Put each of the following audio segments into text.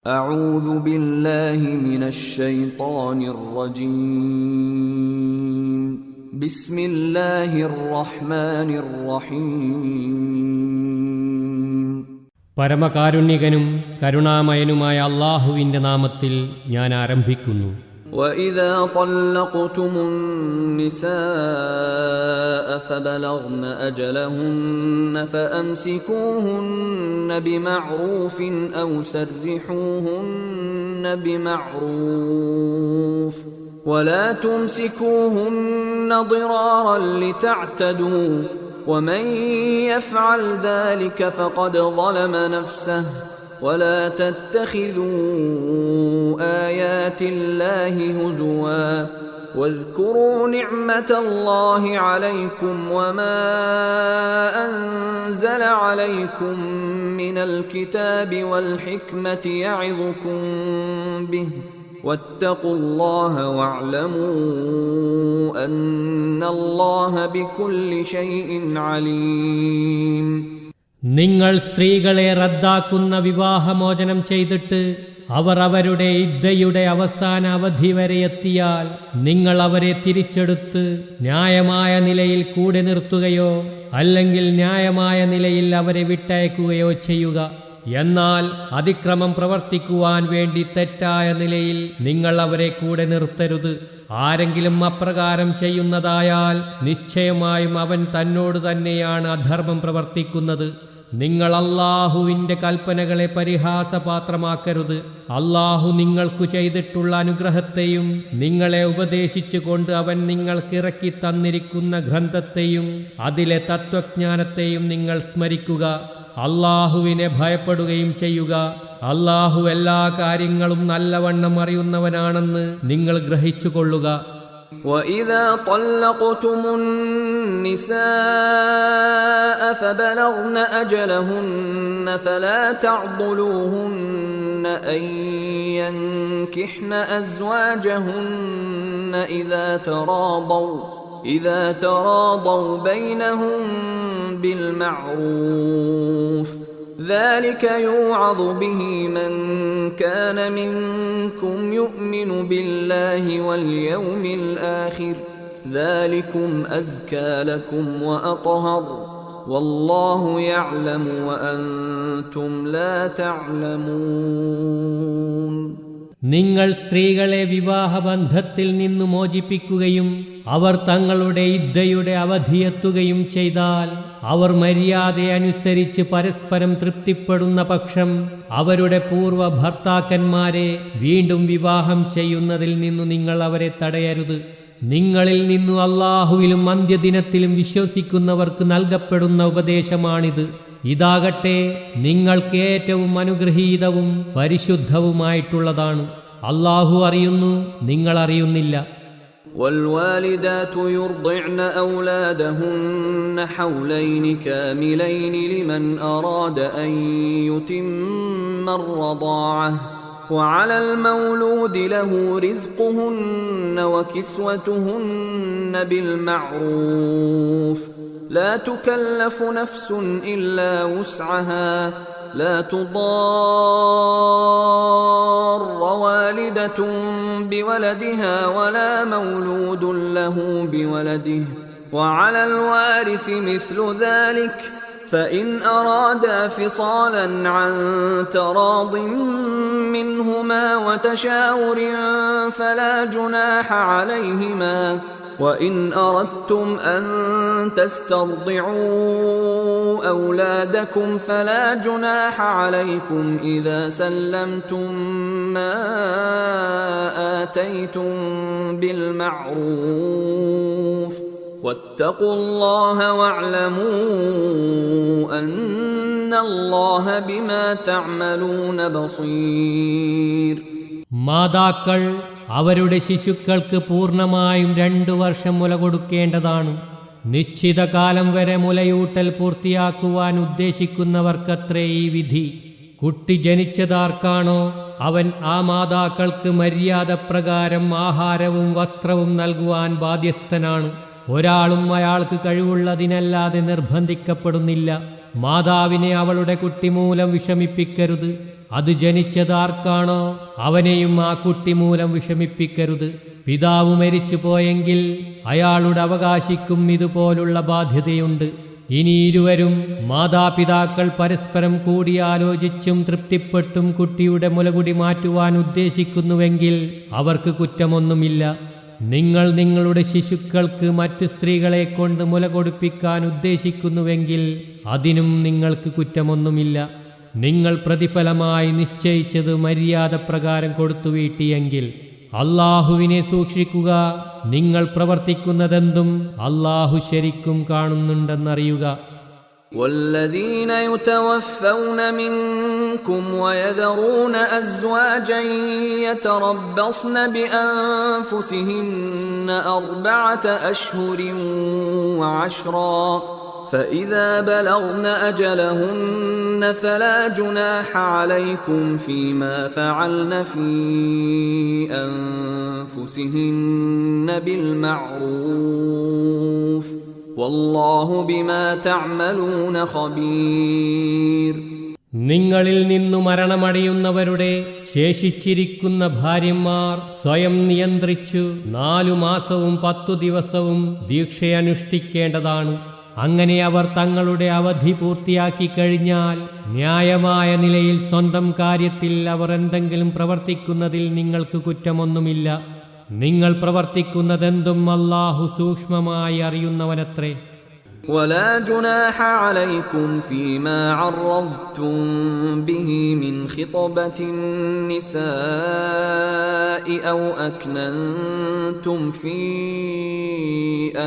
أعوذ بالله من الشيطان الرجيم بسم الله الرحمن الرحيم പരമകാരുണ്യകനും കരുണാമയനുമായ അല്ലാഹുവിന്റെ നാമത്തിൽ ഞാൻ ആരംഭിക്കുന്നു. وإذا طلقتم النساء فبلغن أجلهن فأمسكوهن بمعروف أو سرحوهن بمعروف ولا تمسكوهن ضرارا لتعتدوا ومن يفعل ذلك فقد ظلم نفسه ولا تتخذوا آيات الله هزوا واذكروا نعمة الله عليكم وما أنزل عليكم من الكتاب والحكمة يعظكم به واتقوا الله واعلموا أن الله بكل شيء عليم. നിങ്ങൾ സ്ത്രീകളെ റദ്ദാക്കുന്ന വിവാഹമോചനം ചെയ്തിട്ട് അവർ അവരുടെ ഇദ്ദയുടെ അവസാന അവധി വരെ എത്തിയാൽ നിങ്ങൾ അവരെ തിരിച്ചെടുത്ത് ന്യായമായ നിലയിൽ കൂടെ നിർത്തുകയോ അല്ലെങ്കിൽ ന്യായമായ നിലയിൽ അവരെ വിട്ടയക്കുകയോ ചെയ്യുക. എന്നാൽ അതിക്രമം പ്രവർത്തിക്കുവാൻ വേണ്ടി തെറ്റായ നിലയിൽ നിങ്ങൾ അവരെ കൂടെ നിർത്തരുത്. ആരെങ്കിലും അപ്രകാരം ചെയ്യുന്നതായാൽ നിശ്ചയമായും അവൻ തന്നോട് തന്നെയാണ് അധർമ്മം പ്രവർത്തിക്കുന്നത്. നിങ്ങൾ അല്ലാഹുവിന്റെ കൽപ്പനകളെ പരിഹാസപാത്രമാക്കരുത്. അല്ലാഹു നിങ്ങൾക്കു ചെയ്തിട്ടുള്ള അനുഗ്രഹത്തെയും നിങ്ങളെ ഉപദേശിച്ചുകൊണ്ട് അവൻ നിങ്ങൾക്കിറക്കി തന്നിരിക്കുന്ന ഗ്രന്ഥത്തെയും അതിലെ തത്വജ്ഞാനത്തെയും നിങ്ങൾ സ്മരിക്കുക. അല്ലാഹുവിനെ ഭയപ്പെടുകയും ചെയ്യുക. അല്ലാഹു എല്ലാ കാര്യങ്ങളും നല്ലവണ്ണം അറിയുന്നവനാണെന്ന് നിങ്ങൾ ഗ്രഹിച്ചുകൊള്ളുക. وَإِذَا طَلَّقْتُمُ النِّسَاءَ فَبَلَغْنَ أَجَلَهُنَّ فَلَا تَعْضُلُوهُنَّ أَن يَنكِحْنَ أَزْوَاجَهُنَّ إِذَا تَرَاضَوْا بَيْنَهُم بِالْمَعْرُوفِ ذلك يوعظ به من كان منكم يؤمن بالله واليوم الآخر ذلكم أزكى لكم وأطهر والله يعلم وأنتم لا تعلمون. നിങ്ങൾ സ്ത്രീകളെ വിവാഹബന്ധത്തിൽ നിന്ന് മോചിപ്പിക്കുകയും അവർ തങ്ങളുടെ ഇദ്ദയുടെ അവധിയെത്തുകയും ചെയ്താൽ അവർ മര്യാദയനുസരിച്ച് പരസ്പരം തൃപ്തിപ്പെടുന്ന പക്ഷം അവരുടെ പൂർവ്വ ഭർത്താക്കന്മാരെ വീണ്ടും വിവാഹം ചെയ്യുന്നതിൽ നിന്നു നിങ്ങൾ അവരെ തടയരുത്. നിങ്ങളിൽ നിന്നു അല്ലാഹുവിലും അന്ത്യദിനത്തിലും വിശ്വസിക്കുന്നവർക്ക് നൽകപ്പെടുന്ന ഉപദേശമാണിത്. ഇതാകട്ടെ നിങ്ങൾക്ക് ഏറ്റവും അനുഗ്രഹീതവും പരിശുദ്ധവുമായിട്ടുള്ളതാണ്. അല്ലാഹു അറിയുന്നു, നിങ്ങൾ അറിയുന്നില്ല. والوالدات يرضعن أولادهن حولين كاملين لمن أراد أن يتم الرضاعة وعلى المولود له رزقهن وكسوتهن بالمعروف لا تكلف نفس إلا وسعها لا تضار والدة بولدها ولا مولود له بولده وعلى الوارث مثل ذلك فإن أرادا فصالا عن تراض منهما وتشاور فلا جناح عليهما وإن أردتم أن تسترضعوا أولادكم فلا جناح عليكم إذا سلمتم ما آتيتم بالمعروف واتقوا الله واعلموا أن الله بما تعملون بصير. മാതാക്കൾ അവരുടെ ശിശുക്കൾക്ക് പൂർണ്ണമായും 2 വർഷം മുല കൊടുക്കേണ്ടതാണ്. നിശ്ചിത കാലം വരെ മുലയൂട്ടൽ പൂർത്തിയാക്കുവാൻ ഉദ്ദേശിക്കുന്നവർക്കത്രേ ഈ വിധി. കുട്ടി ജനിച്ചതാർക്കാണോ അവൻ ആ മാതാക്കൾക്ക് മര്യാദപ്രകാരം ആഹാരവും വസ്ത്രവും നൽകുവാൻ ബാധ്യസ്ഥനാണ്. ഒരാളും അയാൾക്ക് കഴിവുള്ളതിനല്ലാതെ നിർബന്ധിക്കപ്പെടുന്നില്ല. മാതാവിനെ അവളുടെ കുട്ടി മൂലം വിഷമിപ്പിക്കരുത്. അത് ജനിച്ചത് ആർക്കാണോ അവനെയും ആ കുട്ടി മൂലം വിഷമിപ്പിക്കരുത്. പിതാവ് മരിച്ചു പോയെങ്കിൽ അയാളുടെ അവകാശിക്കും ഇതുപോലുള്ള ബാധ്യതയുണ്ട്. ഇനി ഇരുവരും മാതാപിതാക്കൾ പരസ്പരം കൂടിയാലോചിച്ചും തൃപ്തിപ്പെട്ടും കുട്ടിയുടെ മുലകുടി മാറ്റുവാൻ ഉദ്ദേശിക്കുന്നുവെങ്കിൽ അവർക്ക് കുറ്റമൊന്നുമില്ല. നിങ്ങൾ നിങ്ങളുടെ ശിശുക്കൾക്ക് മറ്റു സ്ത്രീകളെ കൊണ്ട് മുല കൊടുപ്പിക്കാൻ ഉദ്ദേശിക്കുന്നുവെങ്കിൽ അതിനും നിങ്ങൾക്ക് കുറ്റമൊന്നുമില്ല. നിങ്ങൾ പ്രതിഫലമായി നിശ്ചയിച്ചത് മര്യാദപ്രകാരം കൊടുത്തു വീട്ടിയെങ്കിൽ അള്ളാഹുവിനെ സൂക്ഷിക്കുക. നിങ്ങൾ പ്രവർത്തിക്കുന്നതെന്തും അള്ളാഹു ശരിക്കും കാണുന്നുണ്ടെന്നറിയുക. والذين يتوفون منكم ويذرون أزواجا يتربصن بأنفسهن 4 أشهر وعشرا فإذا بلغن أجلهن فلا جناح عليكم فيما فعلن في أنفسهن بالمعروف والله بما تعملون خبير. നിങ്ങളിൽ നിന്നു മരണമടയുന്നവരുടെ ശേഷിച്ചിരിക്കുന്ന ഭാര്യമാർ സ്വയം നിയന്ത്രിച്ചു 4 മാസവും 10 ദിവസവും ദീക്ഷയനുഷ്ഠിക്കേണ്ടതാണ്. അങ്ങനെ അവർ തങ്ങളുടെ അവധി പൂർത്തിയാക്കി കഴിഞ്ഞാൽ ന്യായമായ നിലയിൽ സ്വന്തം കാര്യത്തിൽ അവർ എന്തെങ്കിലും പ്രവർത്തിക്കുന്നതിൽ നിങ്ങൾക്ക് കുറ്റമൊന്നുമില്ല. നിങ്ങൾ പ്രവർത്തിക്കുന്നതെന്തും അല്ലാഹു സൂക്ഷ്മമായി അറിയുന്നവനത്രേ. ولا جناح عليكم فيما عرضتم به من خطبة النساء أو أكننتم في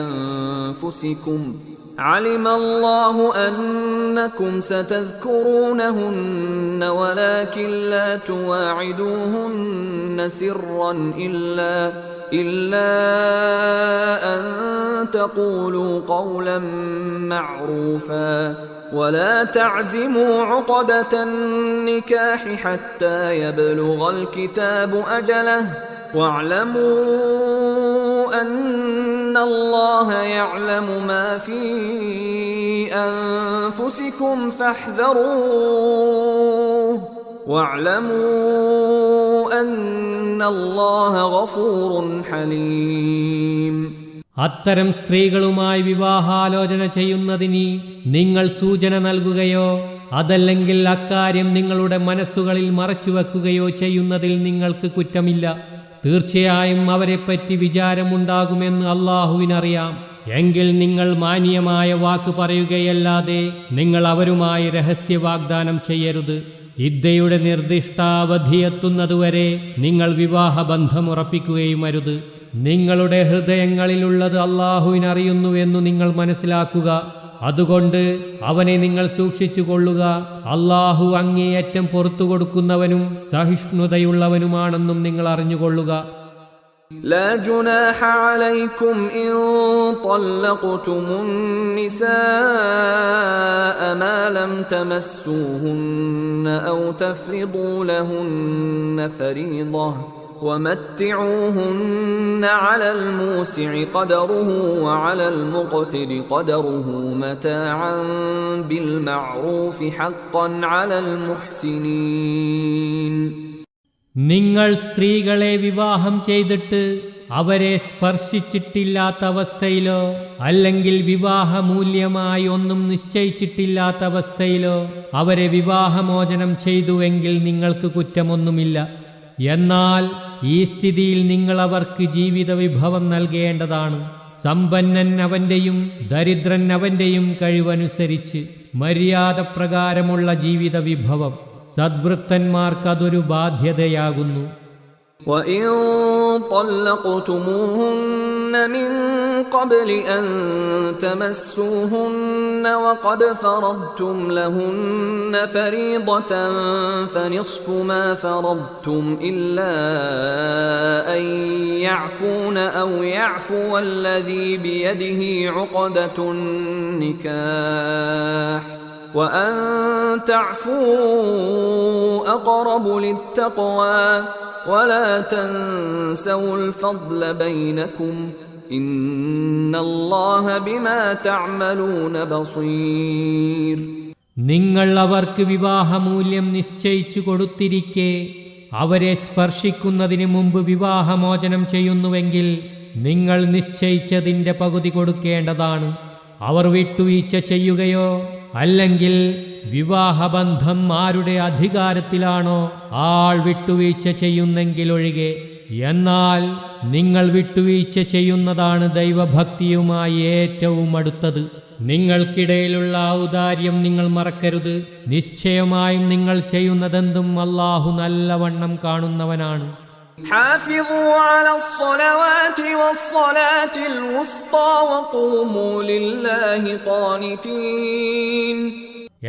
أنفسكم علم الله أنكم ستذكرونهن ولكن لا تواعدوهن سرا إلا أن تقولوا قولا معروفا ولا تعزموا عقدة النكاح حتى يبلغ الكتاب أجله واعلموا أن الله يعلم ما في أنفسكم فاحذروه واعلموا أن الله غفور حليم. അത്തരം സ്ത്രീകളുമായി വിവാഹാലോചന ചെയ്യുന്നതിന് നിങ്ങൾ സൂചന നൽകുകയോ അതല്ലെങ്കിൽ അക്കാര്യം നിങ്ങളുടെ മനസ്സുകളിൽ മറച്ചുവെക്കുകയോ ചെയ്യുന്നതിൽ നിങ്ങൾക്ക് കുറ്റമില്ല. തീർച്ചയായും അവരെപ്പറ്റി വിചാരമുണ്ടാകുമെന്ന് അള്ളാഹുവിനറിയാം. എങ്കിൽ നിങ്ങൾ മാന്യമായ വാക്ക് പറയുകയല്ലാതെ നിങ്ങൾ അവരുമായി രഹസ്യ വാഗ്ദാനം ചെയ്യരുത്. ഇദ്ദയുടെ നിർദ്ദിഷ്ടാവധിയെത്തുന്നതുവരെ നിങ്ങൾ വിവാഹബന്ധമുറപ്പിക്കുകയും അരുത്. നിങ്ങളുടെ ഹൃദയങ്ങളിലുള്ളത് അള്ളാഹുവിനറിയുന്നുവെന്നു നിങ്ങൾ മനസ്സിലാക്കുക. അതുകൊണ്ട് അവനെ നിങ്ങൾ സൂക്ഷിച്ചു കൊള്ളുക. അള്ളാഹു അങ്ങേയറ്റം പുറത്തു കൊടുക്കുന്നവനും സഹിഷ്ണുതയുള്ളവനുമാണെന്നും നിങ്ങൾ അറിഞ്ഞുകൊള്ളുക. لا جناح عليكم إن طلقتم النساء ما لم تمسوهن أو تفرضوا لهن فريضة ومتعوهن على الموسع قدره وعلى المقتر قدره متاعا بالمعروف حقا على المحسنين. നിങ്ങൾ സ്ത്രീകളെ വിവാഹം ചെയ്തിട്ട് അവരെ സ്പർശിച്ചിട്ടില്ലാത്ത അവസ്ഥയിലോ അല്ലെങ്കിൽ വിവാഹമൂല്യമായി ഒന്നും നിശ്ചയിച്ചിട്ടില്ലാത്ത അവസ്ഥയിലോ അവരെ വിവാഹമോചനം ചെയ്തുവെങ്കിൽ നിങ്ങൾക്ക് കുറ്റമൊന്നുമില്ല. എന്നാൽ ഈ സ്ഥിതിയിൽ നിങ്ങൾ അവർക്ക് ജീവിത വിഭവം നൽകേണ്ടതാണ്. സമ്പന്നൻ അവന്റെയും ദരിദ്രൻ അവന്റെയും കഴിവനുസരിച്ച് മര്യാദപ്രകാരമുള്ള ജീവിത വിഭവം. സദ്വൃത്തന്മാർക്കതൊരു ബാധ്യതയാകുന്നു. وَإِن طَلَّقْتُمُوهُنَّ مِن قَبْلِ أَن تَمَسُّوهُنَّ وَقَدْ فَرَضْتُمْ لَهُنَّ فَرِيضَةً فَنِصْفُ مَا فَرَضْتُمْ إِلَّا أَن يَعْفُونَ أَوْ يَعْفُوَ الَّذِي بِيَدِهِ عُقْدَةُ النِّكَاحِ وَأَن تَعْفُوا أَقْرَبُ لِلتَّقْوَى وَلَا تَنْسَوْا الْفَضْلَ بَيْنَكُمْ إِنَّ اللَّهَ بِمَا تَعْمَلُونَ بَصِيرٌ. നിങ്ങൾ അവർക്ക് വിവാഹമൂല്യം നിശ്ചയിച്ചു കൊടുത്തിരിക്കെ അവരെ സ്പർശിക്കുന്നതിന് മുമ്പ് വിവാഹമോചനം ചെയ്യുന്നുവെങ്കിൽ നിങ്ങൾ നിശ്ചയിച്ചതിൻ്റെ പകുതി കൊടുക്കേണ്ടതാണ്. അവർ വിട്ടുവീഴ്ച ചെയ്യുകയോ അല്ലെങ്കിൽ വിവാഹബന്ധം ആരുടെ അധികാരത്തിലാണോ ആൾ വിട്ടുവീഴ്ച ചെയ്യുന്നെങ്കിൽ ഒഴികെ. എന്നാൽ നിങ്ങൾ വിട്ടുവീഴ്ച ചെയ്യുന്നതാണ് ദൈവഭക്തിയുമായി ഏറ്റവും അടുത്തത്. നിങ്ങൾക്കിടയിലുള്ള ഔദാര്യം നിങ്ങൾ മറക്കരുത്. നിശ്ചയമായും നിങ്ങൾ ചെയ്യുന്നതെന്തും അല്ലാഹു നല്ലവണ്ണം കാണുന്നവനാണ്. حافظوا على الصلوات والصلاة الوسطى وقوموا لله قانتين.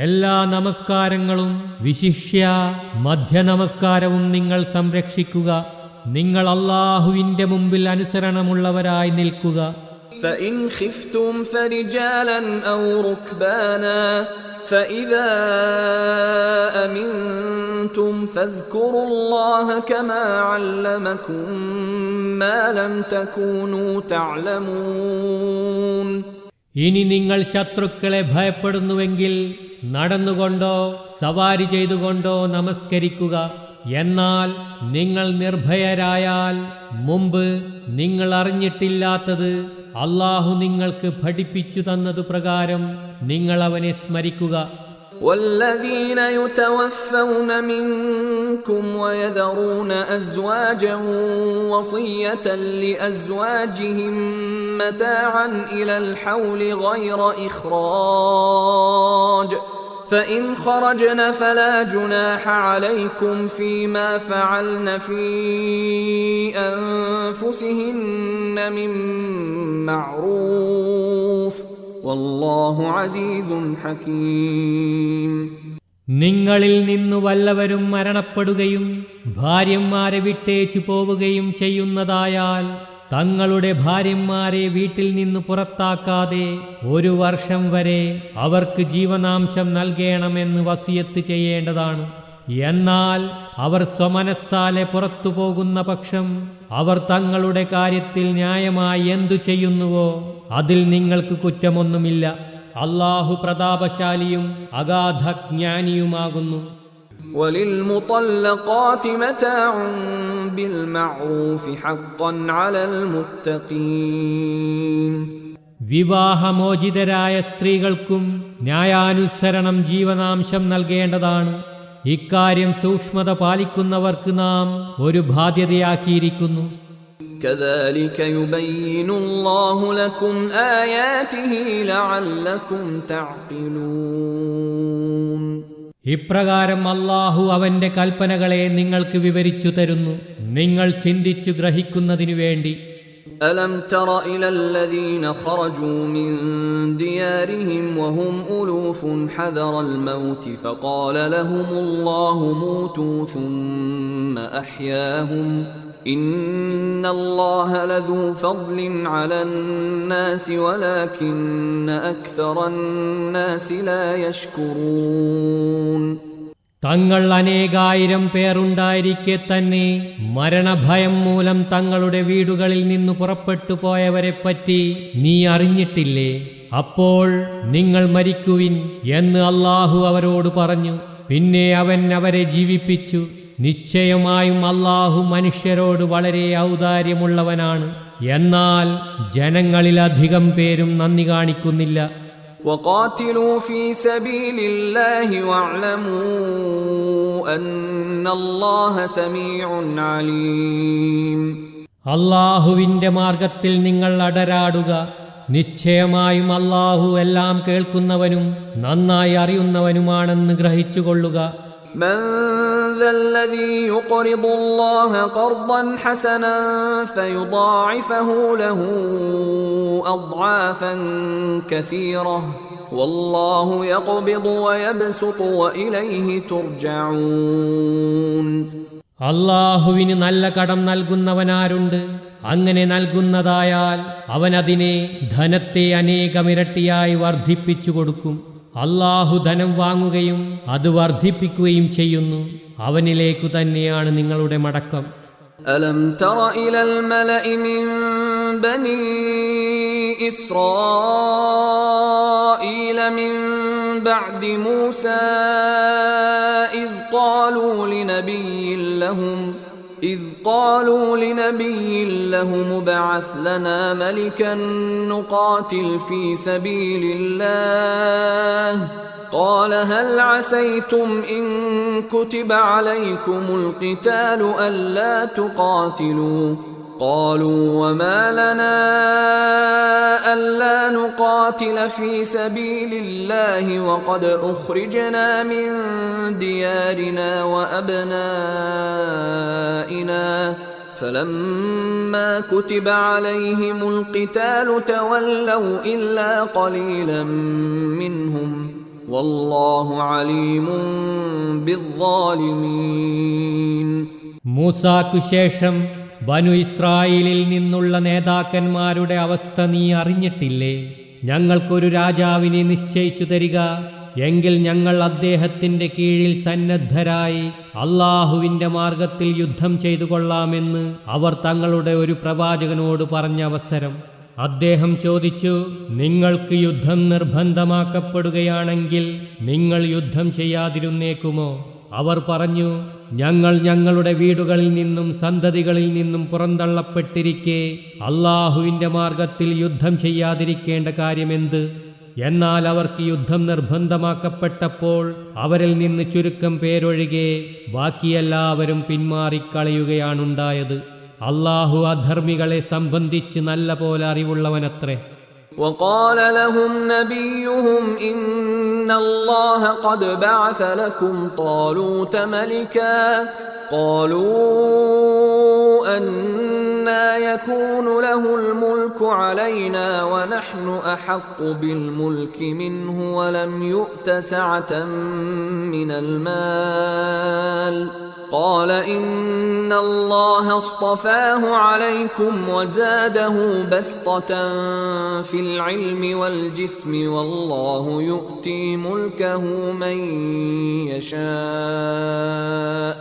എല്ലാ നമസ്കാരങ്ങളും വിശിഷ്യ മധ്യനമസ്കാരവും നിങ്ങൾ സംരക്ഷിക്കുക. നിങ്ങൾ അല്ലാഹുവിന്റെ മുമ്പിൽ അനുസരണമുള്ളവരായി നിൽക്കുക. فإن خفتم فرجالا أو ركبانا فإذا أمنتم فاذكروا الله كما علمكم ما لم تكونوا تعلمون. ഇനി നിങ്ങൾ ശത്രുക്കളെ ഭയപ്പെടുന്നുവെങ്കിൽ നടന്നുകൊണ്ടോ സവാരി ചെയ്തുകൊണ്ടോ നമസ്കരിക്കുക. എന്നാൽ നിങ്ങൾ നിർഭയരായാൽ മുമ്പ് നിങ്ങൾ അറിഞ്ഞിട്ടില്ലാത്തത് അല്ലാഹു നിങ്ങൾക്ക് പഠിപ്പിച്ചു തന്നതു പ്രകാരം നിങ്ങൾ അവനെ സ്മരിക്കുക. والذين يتوفون منكم ويذرون أزواجا وصية لأزواجهم متاعا إلى الحول غير إخراج فإن خرجن فلا جناح عليكم فيما فعلن في أنفسهن من معروف والله عزيز حكيم. നിങ്ങളിൽ നിന്നു വല്ലവരും മരണപ്പെടുകയും ഭാര്യമാരെ വിട്ടേച്ചു പോവുകയും ചെയ്യുന്നതായാൽ തങ്ങളുടെ ഭാര്യമാരെ വീട്ടിൽ നിന്ന് പുറത്താക്കാതെ 1 വർഷം വരെ അവർക്ക് ജീവനാംശം നൽകണമെന്ന് വസിയത്ത് ചെയ്യേണ്ടതാണ്. എന്നാൽ അവർ സ്വമനസ്സാലെ പുറത്തു പോകുന്ന പക്ഷം അവർ തങ്ങളുടെ കാര്യത്തിൽ ന്യായമായി എന്തു ചെയ്യുന്നുവോ അതിൽ നിങ്ങൾക്ക് കുറ്റമൊന്നുമില്ല. അല്ലാഹു പ്രതാപശാലിയും അഗാധജ്ഞാനിയുമാകുന്നു. وللمطلقات متاع بالمعروف حقا على المتقين. വിവാഹമോചിതരായ സ്ത്രീകൾക്കും ന്യായാനുസരണം ജീവനാംശം നൽകേണ്ടതാണ്. ഇക്കാര്യം സൂക്ഷ്മത പാലിക്കുന്നവർക്ക് നാം ഒരു ബാധ്യതയാക്കിയിരിക്കുന്നു. كذلك يبين الله لكم آياته لعلكم تعقلون. ഇപ്രകാരം അല്ലാഹു അവന്റെ കൽപ്പനകളെ നിങ്ങൾക്ക് വിവരിച്ചു തരുന്നു, നിങ്ങൾ ചിന്തിച്ചു ഗ്രഹിക്കുന്നതിനു വേണ്ടി. ألم تر إلى الذين خرجوا من ديارهم وهم ألوف حذر الموت فقال لهم الله موتوا ثم أحياهم إن الله لذو فضل على الناس ولكن أكثر الناس لا يشكرون. തങ്ങൾ അനേകായിരം പേരുണ്ടായിരിക്കെ തന്നെ മരണഭയം മൂലം തങ്ങളുടെ വീടുകളിൽ നിന്നു പുറപ്പെട്ടു പോയവരെപ്പറ്റി നീ അറിഞ്ഞിട്ടില്ലേ? അപ്പോൾ നിങ്ങൾ മരിക്കുവിൻ എന്ന് അല്ലാഹു അവരോട് പറഞ്ഞു. പിന്നെ അവൻ അവരെ ജീവിപ്പിച്ചു. നിശ്ചയമായും അല്ലാഹു മനുഷ്യരോട് വളരെ ഔദാര്യമുള്ളവനാണ്. എന്നാൽ ജനങ്ങളിലധികം പേരും നന്ദി കാണിക്കുന്നില്ല. وقاتلوا في سبيل الله واعلموا أن الله سميع عليم. അല്ലാഹുവിന്റെ മാർഗത്തിൽ നിങ്ങൾ അടരാടുക. നിശ്ചയമായും അല്ലാഹു എല്ലാം കേൾക്കുന്നവനും നന്നായി അറിയുന്നവനുമാണെന്ന് ഗ്രഹിച്ചുകൊള്ളുക. من ذا الذي يقرض الله قرضا حسنا فيضاعفه له أضعافا كثيرة والله يقبض ويبسط وإليه ترجعون. അല്ലാഹുവിന് നല്ല കടം നൽകുന്നവനാരുണ്ട്? അങ്ങനെ നൽകുന്നതായാൽ അവനതിനെ ധനത്തെ അനേകമിരട്ടിയായി വർദ്ധിപ്പിച്ചു കൊടുക്കും. അല്ലാഹു ധനം വാങ്ങുകയും അത് വർദ്ധിപ്പിക്കുകയും ചെയ്യുന്നു. അവനിലേക്കു തന്നെയാണ് നിങ്ങളുടെ മടക്കം. ألم تر إلى الملأ من بني إسرائيل من بعد موسى إذ قالوا لنبي لهم ابعث لنا ملكا نقاتل في سبيل الله قال هل عسيتم إن كتب عليكم القتال ألا تقاتلوا قالوا وما لنا ألا نقاتل في سبيل الله وقد أخرجنا من ديارنا وأبنائنا فلما كتب عليهم القتال تولوا إلا قليلا منهم والله عليم بالظالمين. മൂസാക്കു ശേഷം ബനു ഇസ്രായേലിൽ നിന്നുള്ള നേതാക്കന്മാരുടെ അവസ്ഥ നീ അറിഞ്ഞിട്ടില്ലേ? ഞങ്ങൾക്കൊരു രാജാവിനെ നിശ്ചയിച്ചു തരിക, എങ്കിൽ ഞങ്ങൾ അദ്ദേഹത്തിന്റെ കീഴിൽ സന്നദ്ധരായി അള്ളാഹുവിന്റെ മാർഗത്തിൽ യുദ്ധം ചെയ്തു കൊള്ളാമെന്ന് അവർ തങ്ങളുടെ ഒരു പ്രവാചകനോട് പറഞ്ഞ അവസരം അദ്ദേഹം ചോദിച്ചു, നിങ്ങൾക്ക് യുദ്ധം നിർബന്ധമാക്കപ്പെടുകയാണെങ്കിൽ നിങ്ങൾ യുദ്ധം ചെയ്യാതിരുന്നേക്കുമോ? അവർ പറഞ്ഞു, ഞങ്ങൾ ഞങ്ങളുടെ വീടുകളിൽ നിന്നും സന്തതികളിൽ നിന്നും പുറന്തള്ളപ്പെട്ടിരിക്കെ അള്ളാഹുവിന്റെ മാർഗത്തിൽ യുദ്ധം ചെയ്യാതിരിക്കേണ്ട കാര്യമെന്ത്? എന്നാൽ അവർക്ക് യുദ്ധം നിർബന്ധമാക്കപ്പെട്ടപ്പോൾ അവരിൽ നിന്ന് ചുരുക്കം പേരൊഴികെ ബാക്കിയെല്ലാവരും പിന്മാറിക്കളയുകയാണുണ്ടായത്. അള്ളാഹു അധർമ്മികളെ സംബന്ധിച്ച് നല്ല പോലെ അറിവുള്ളവനത്രേ. وقال لهم نبيهم إن الله قد بعث لكم طالوت ملكا قالوا أنى يكون له الملك علينا ونحن أحق بالملك منه ولم يؤت سعة من المال قال إن الله اصطفاه عليكم وزاده بسطة في العلم والجسم والله يؤتي ملكه من يشاء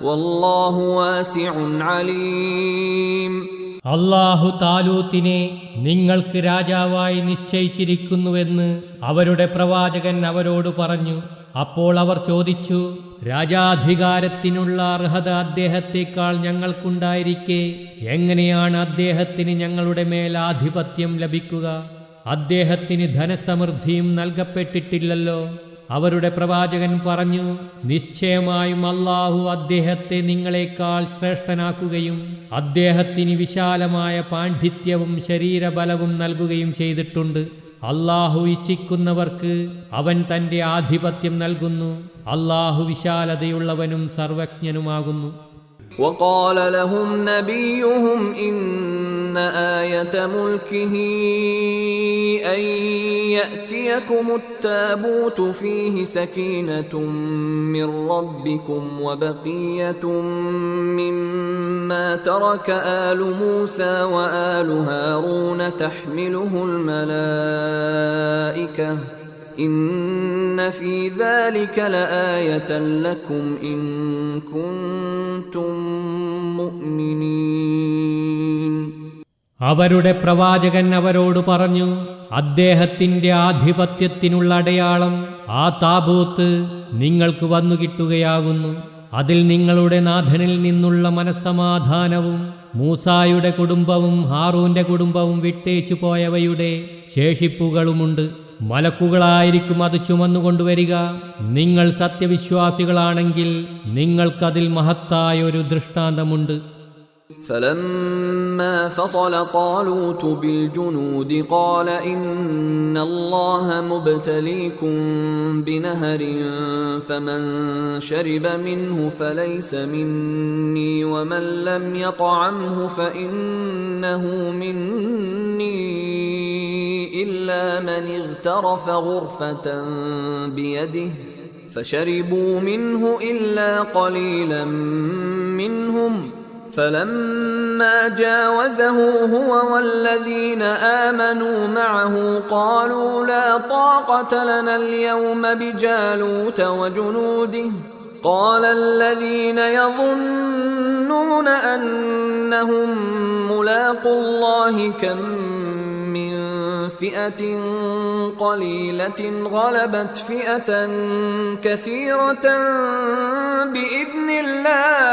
والله واسع عليم. അള്ളാഹു താലൂത്തിനെ നിങ്ങൾക്ക് രാജാവായി നിശ്ചയിച്ചിരിക്കുന്നുവെന്ന് അവരുടെ പ്രവാചകൻ അവരോട് പറഞ്ഞു. അപ്പോൾ അവർ ചോദിച്ചു, രാജാധികാരത്തിനുള്ള അർഹത അദ്ദേഹത്തെക്കാൾ ഞങ്ങൾക്കുണ്ടായിരിക്കെ എങ്ങനെയാണ് അദ്ദേഹത്തിന് ഞങ്ങളുടെ മേൽ ആധിപത്യം ലഭിക്കുക? അദ്ദേഹത്തിന് ധനസമൃദ്ധിയും നൽകപ്പെട്ടിട്ടില്ലല്ലോ. അവരുടെ പ്രവാചകൻ പറഞ്ഞു, നിശ്ചയമായും അള്ളാഹു അദ്ദേഹത്തെ നിങ്ങളെക്കാൾ ശ്രേഷ്ഠനാക്കുകയും അദ്ദേഹത്തിന് വിശാലമായ പാണ്ഡിത്യവും ശരീരബലവും നൽകുകയും ചെയ്തിട്ടുണ്ട്. അള്ളാഹു ഇച്ഛിക്കുന്നവർക്ക് അവൻ തന്റെ ആധിപത്യം നൽകുന്നു. അള്ളാഹു വിശാലതയുള്ളവനും സർവജ്ഞനുമാകുന്നു. وقال لهم نبيهم إن آية ملكه أن يأتيكم التابوت فيه سكينة من ربكم وبقية مما ترك آل موسى وآل هارون تحمله الملائكة إن في ذلك لآية لكم إن كنتم مؤمنين. അവരുടെ പ്രവാചകൻ അവരോട് പറഞ്ഞു, അദ്ദേഹത്തിന്റെ ആധിപത്യത്തിനുള്ള അടയാളം ആ താബൂത്ത് നിങ്ങൾക്ക് വന്നു കിട്ടുകയാകുന്നു. അതിൽ നിങ്ങളുടെ നാഥനിൽ നിന്നുള്ള മനസ്സമാധാനവും മൂസായുടെ കുടുംബവും ഹാറൂന്റെ കുടുംബവും വിട്ടേച്ചു പോയവയുടെ ശേഷിപ്പുകളുമുണ്ട്. മലക്കുകളായിരിക്കും അത് ചുമന്നുകൊണ്ടുവരിക. നിങ്ങൾ സത്യവിശ്വാസികളാണെങ്കിൽ നിങ്ങൾക്കതിൽ മഹത്തായൊരു ദൃഷ്ടാന്തമുണ്ട്. فلما فصل طالوت بالجنود قال إن الله مبتليكم بنهر فمن شرب منه فليس مني ومن لم يطعمه فإنه مني إلا من اغترف غرفة بيده فشربوا منه إلا قليلا منهم فلما جاوزه هو والذين آمنوا معه قالوا لا طاقة لنا اليوم بجالوت وجنوده قال الذين يظنون أنهم ملاقو الله كم من فئة قليلة غلبت فئة كثيرة بإذن الله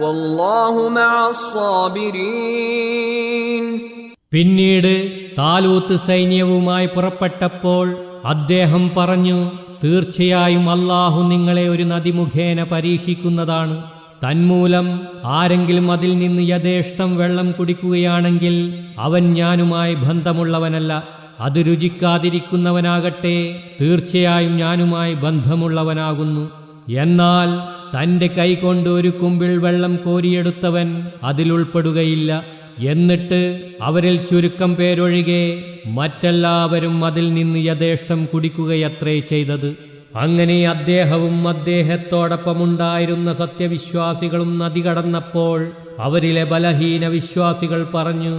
والله مع الصابرين. പിന്നീട് താലൂത്ത് സൈന്യവുമായി പുറപ്പെട്ടപ്പോൾ അദ്ദേഹം പറഞ്ഞു, തീർച്ചയായും അല്ലാഹു നിങ്ങളെ ഒരു നദി മുഖേന പരീക്ഷിക്കുന്നതാണ്. തന്മൂലം ആരെങ്കിലും അതിൽ നിന്ന് യഥേഷ്ടം വെള്ളം കുടിക്കുകയാണെങ്കിൽ അവൻ ഞാനുമായി ബന്ധമുള്ളവനല്ല. അത് രുചിക്കാതിരിക്കുന്നവനാകട്ടെ തീർച്ചയായും ഞാനുമായി ബന്ധമുള്ളവനാകുന്നു. എന്നാൽ തൻ്റെ കൈകൊണ്ട് ഒരു കുമ്പിൾ വെള്ളം കോരിയെടുത്തവൻ അതിലുൾപ്പെടുകയില്ല. എന്നിട്ട് അവരിൽ ചുരുക്കം പേരൊഴികെ മറ്റെല്ലാവരും അതിൽ നിന്ന് യഥേഷ്ടം കുടിക്കുകയത്രേ ചെയ്തത്. അങ്ങനെ അദ്ദേഹവും അദ്ദേഹത്തോടൊപ്പമുണ്ടായിരുന്ന സത്യവിശ്വാസികളും നദി കടന്നപ്പോൾ അവരിലെ ബലഹീന വിശ്വാസികൾ പറഞ്ഞു,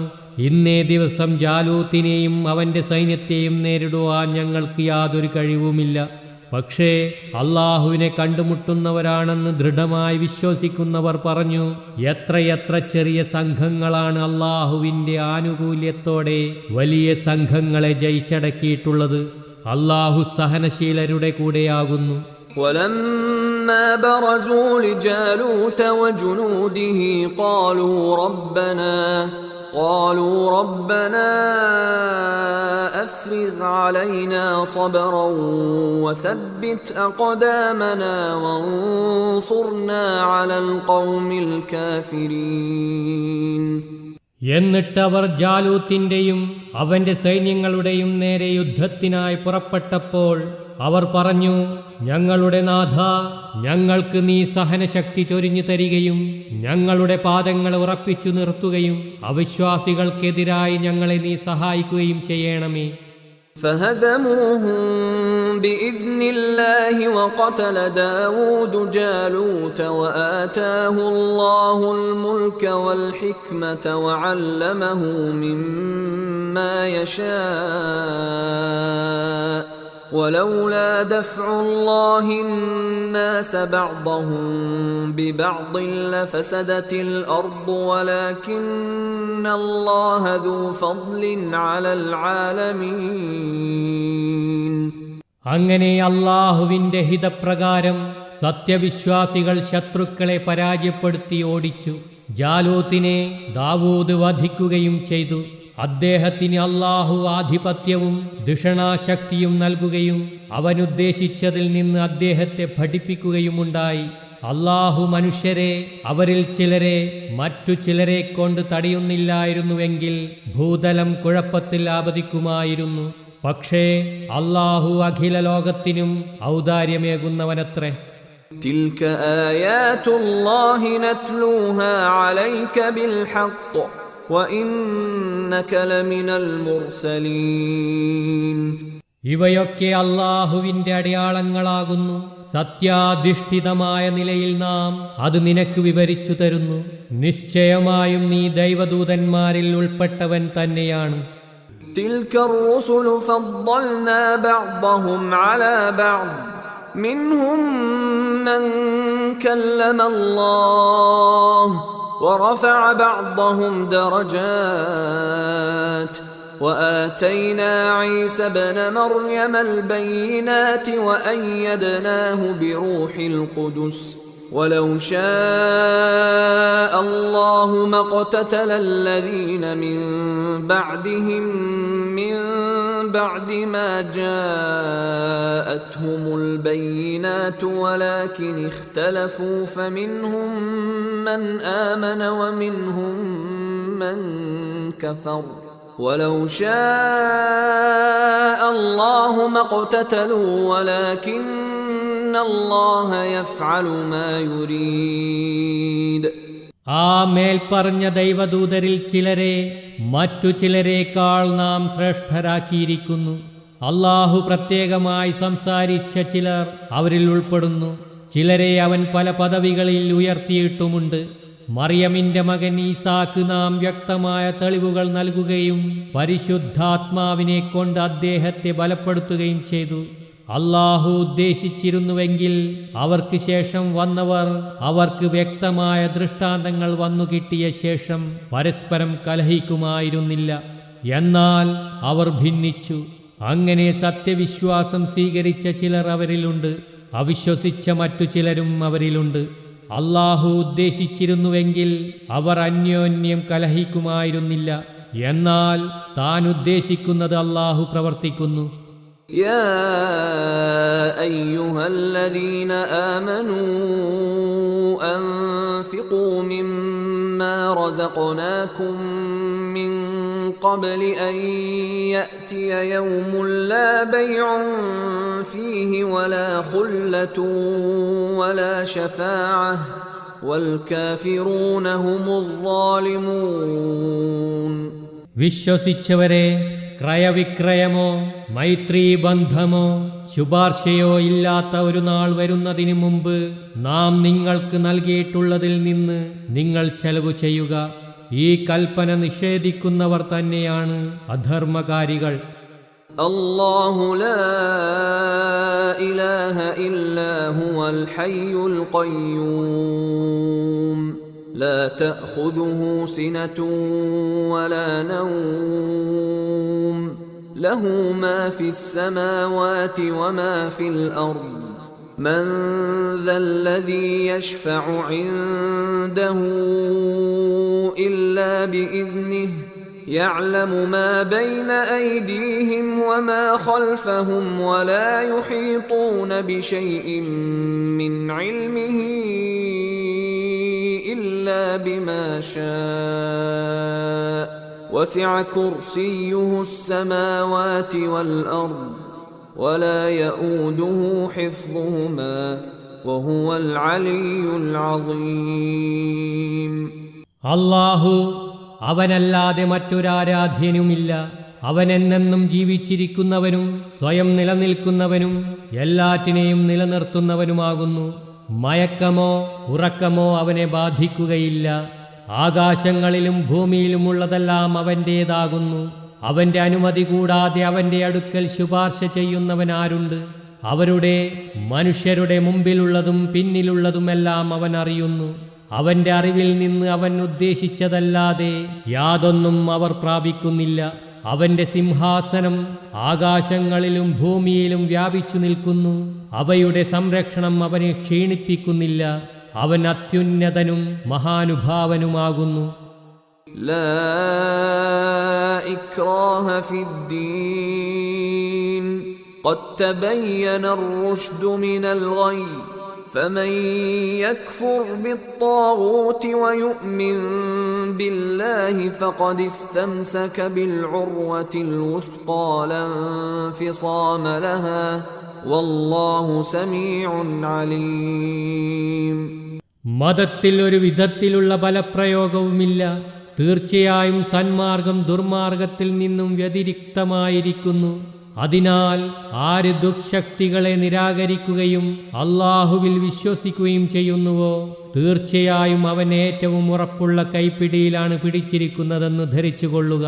ഇന്നേ ദിവസം ജാലൂത്തിനെയും അവന്റെ സൈന്യത്തെയും നേരിടുവാൻ ഞങ്ങൾക്ക് യാതൊരു കഴിവുമില്ല. പക്ഷേ അള്ളാഹുവിനെ കണ്ടുമുട്ടുന്നവരാണെന്ന് ദൃഢമായി വിശ്വസിക്കുന്നവർ പറഞ്ഞു, എത്രയെത്ര ചെറിയ സംഘങ്ങളാണ് അള്ളാഹുവിൻ്റെ ആനുകൂല്യത്തോടെ വലിയ സംഘങ്ങളെ ജയിച്ചടക്കിയിട്ടുള്ളത്. അള്ളാഹു സഹനശീലരുടെ കൂടെയാകുന്നു. ولما برزوا لجالوت وجنوده قالوا ربنا أفرغ علينا صبرا وثبت أقدامنا وانصرنا على القوم الكافرين. എന്നിട്ടവർ ജാലൂത്തിന്റെയും അവന്റെ സൈന്യങ്ങളുടെയും നേരെ യുദ്ധത്തിനായി പുറപ്പെട്ടപ്പോൾ അവർ പറഞ്ഞു, ഞങ്ങളുടെ നാഥ, ഞങ്ങൾക്ക് നീ സഹനശക്തി ചൊരിഞ്ഞു തരികയും ഞങ്ങളുടെ പാദങ്ങളെ ഉറപ്പിച്ചു നിർത്തുകയും അവിശ്വാസികൾക്കെതിരായി ഞങ്ങളെ നീ സഹായിക്കുകയും ചെയ്യണമേ. فهزموهم بإذن الله وقتل داود جالوت وآتاه الله الملك والحكمة وعلمه مما يشاء ولولا دفع الله الناس بعضهم ببعض لفسدت الأرض ولكن الله ذو فضل على العالمين. അങ്ങനെ അല്ലാഹുവിന്റെ ഹിതപ്രകാരം സത്യവിശ്വാസികൾ ശത്രുക്കളെ പരാജയപ്പെടുത്തി ഓടിച്ചു. ജാലൂത്തിനെ ദാവൂദ് വധിക്കുകയും ചെയ്തു. അദ്ദേഹത്തിന് അല്ലാഹു ആധിപത്യവും ദുഷണാശക്തിയും നൽകുകയും അവനുദ്ദേശിച്ചതിൽ നിന്ന് അദ്ദേഹത്തെ പഠിപ്പിക്കുകയുമുണ്ടായി. അല്ലാഹു മനുഷ്യരെ അവരിൽ ചിലരെ മറ്റു ചിലരെ കൊണ്ട് തടയുന്നില്ലായിരുന്നുവെങ്കിൽ ഭൂതലം കുഴപ്പത്തിൽ ആപതിക്കുമായിരുന്നു. പക്ഷേ അല്ലാഹു അഖില ലോകത്തിനും ഔദാര്യമേകുന്നവനത്രേ. تلك آيات الله نتلوها عليك بالحق وإنك لمن المرسلين. ഇവയൊക്കെ അല്ലാഹുവിന്റെ അടയാളങ്ങളാകുന്നു. സത്യാധിഷ്ഠിതമായ നിലയിൽ നാം അത് നിനക്ക് വിവരിച്ചു തരുന്നു. നിശ്ചയമായും നീ ദൈവദൂതന്മാരിൽ ഉൾപ്പെട്ടവൻ തന്നെയാണ്. تلك الرسل فضلنا بعضهم على بعض منهم من كلم الله ورفع بعضهم درجات وآتينا عيسى ابن مريم البينات وأيدناه بروح القدس ولو شاء الله ما اقتتل الذين من بعدهم من بعد ما جاءتهم البينات ولكن اختلفوا فمنهم من آمن ومنهم من كفر ولو شاء الله ما اقتتلوا ولكن الله يفعل ما يريد. ആ മേൽപ്പറഞ്ഞ ദൈവദൂതരിൽ ചിലരെ മറ്റു ചിലരേക്കാൾ നാം ശ്രേഷ്ഠരാക്കിയിരിക്കുന്നു. അല്ലാഹു പ്രത്യേകമായി സംസാരിച്ച ചിലർ അവരിൽ ഉൾപ്പെടുന്നു. ചിലരെ അവൻ പല പദവികളിൽ ഉയർത്തിയിട്ടുമുണ്ട്. മറിയമിന്റെ മകൻ ഈസാക്ക് നാം വ്യക്തമായ തെളിവുകൾ നൽകുകയും പരിശുദ്ധാത്മാവിനെ കൊണ്ട് അദ്ദേഹത്തെ ബലപ്പെടുത്തുകയും ചെയ്തു. അല്ലാഹു ഉദ്ദേശിച്ചിരുന്നുവെങ്കിൽ അവർക്ക് ശേഷം വന്നവർ അവർക്ക് വ്യക്തമായ ദൃഷ്ടാന്തങ്ങൾ വന്നു കിട്ടിയ ശേഷം പരസ്പരം കലഹിക്കുമായിരുന്നില്ല. എന്നാൽ അവർ ഭിന്നിച്ചു. അങ്ങനെ സത്യവിശ്വാസം സ്വീകരിച്ച ചിലർ അവരിലുണ്ട്, അവിശ്വസിച്ച മറ്റു ചിലരും അവരിലുണ്ട്. അല്ലാഹു ഉദ്ദേശിച്ചിരുന്നുവെങ്കിൽ അവർ അന്യോന്യം കലഹിക്കുമായിരുന്നില്ല. എന്നാൽ താൻ ഉദ്ദേശിക്കുന്നത് അല്ലാഹു പ്രവർത്തിക്കുന്നു. يا أيها الذين آمنوا أنفقوا مما رزقناكم من قبل أن يأتي يوم لا بيع فيه ولا خلة ولا شفاعة والكافرون هم الظالمون. വിശ്വസിച്ചവരെ, ക്രയവിക്രയമോ മൈത്രീബന്ധമോ ശുപാർശയോ ഇല്ലാത്ത ഒരു നാൾ വരുന്നതിന് മുമ്പ് നാം നിങ്ങൾക്ക് നൽകിയിട്ടുള്ളതിൽ നിന്ന് നിങ്ങൾ ചെലവ് ചെയ്യുക. ഈ കൽപ്പന നിഷേധിക്കുന്നവർ തന്നെയാണ് അധർമ്മകാരികൾ. അല്ലാഹു ലാ ഇലാഹ ഇല്ലാ ഹുവൽ ഹയ്യുൽ ഖയ്യൂം لا تأخذه سنة ولا نوم له ما في السماوات وما في الأرض من ذا الذي يشفع عنده إلا بإذنه يعلم ما بين أيديهم وما خلفهم ولا يحيطون بشيء من علمه إلا بما شاء وسع كرسيه السماوات والأرض ولا يؤوده حفظهما وهو العلي العظيم. അല്ലാഹു അവനല്ലാതെ മറ്റൊരാരാധ്യനുമില്ല. അവൻ എന്നെന്നും ജീവിച്ചിരിക്കുന്നവനും സ്വയം നിലനിൽക്കുന്നവനും എല്ലാറ്റിനെയും നിലനിർത്തുന്നവനുമാകുന്നു. മയക്കമോ ഉറക്കമോ അവനെ ബാധിക്കുകയില്ല. ആകാശങ്ങളിലും ഭൂമിയിലുമുള്ളതെല്ലാം അവൻ്റേതാകുന്നു. അവൻ്റെ അനുമതി കൂടാതെ അവൻ്റെ അടുക്കൽ ശുപാർശ ചെയ്യുന്നവനാരുണ്ട്? അവരുടെ മനുഷ്യരുടെ മുമ്പിലുള്ളതും പിന്നിലുള്ളതുമെല്ലാം അവൻ അറിയുന്നു. അവൻ്റെ അറിവിൽ നിന്ന് അവൻ ഉദ്ദേശിച്ചതല്ലാതെ യാതൊന്നും അവർ പ്രാപിക്കുന്നില്ല. അവൻ്റെ സിംഹാസനം ആകാശങ്ങളിലും ഭൂമിയിലും വ്യാപിച്ചു നിൽക്കുന്നു. അവയുടെ സംരക്ഷണം അവനെ ക്ഷീണിപ്പിക്കുന്നില്ല. അവൻ അത്യുന്നതനും മഹാനുഭാവനുമാകുന്നു. ലാ ഇക്റാഹ ഫിദ്ദീൻ ഖദ് തബയ്യന الرشد من الغي فمن يكفر بالطاغوت ويؤمن بالله فقد استمسك بالعروة الوثقى لا انفصام لها والله سميع عليم. മതത്തിൽ ഒരു വിധത്തിലുള്ള ബലപ്രയോഗവുമില്ല. തീർച്ചയായും സന്മാർഗം ദുർമാർഗത്തിൽ നിന്നും വ്യതിരിക്തമായിരിക്കുന്നു. അതിനാൽ ആര് ദുഃശക്തികളെ നിരാകരിക്കുകയും അല്ലാഹുവിൽ വിശ്വസിക്കുകയും ചെയ്യുന്നുവോ തീർച്ചയായും അവൻ ഏറ്റവും ഉറപ്പുള്ള കൈപ്പിടിയിലാണ് പിടിച്ചിരിക്കുന്നതെന്ന് ധരിച്ചുകൊള്ളുക.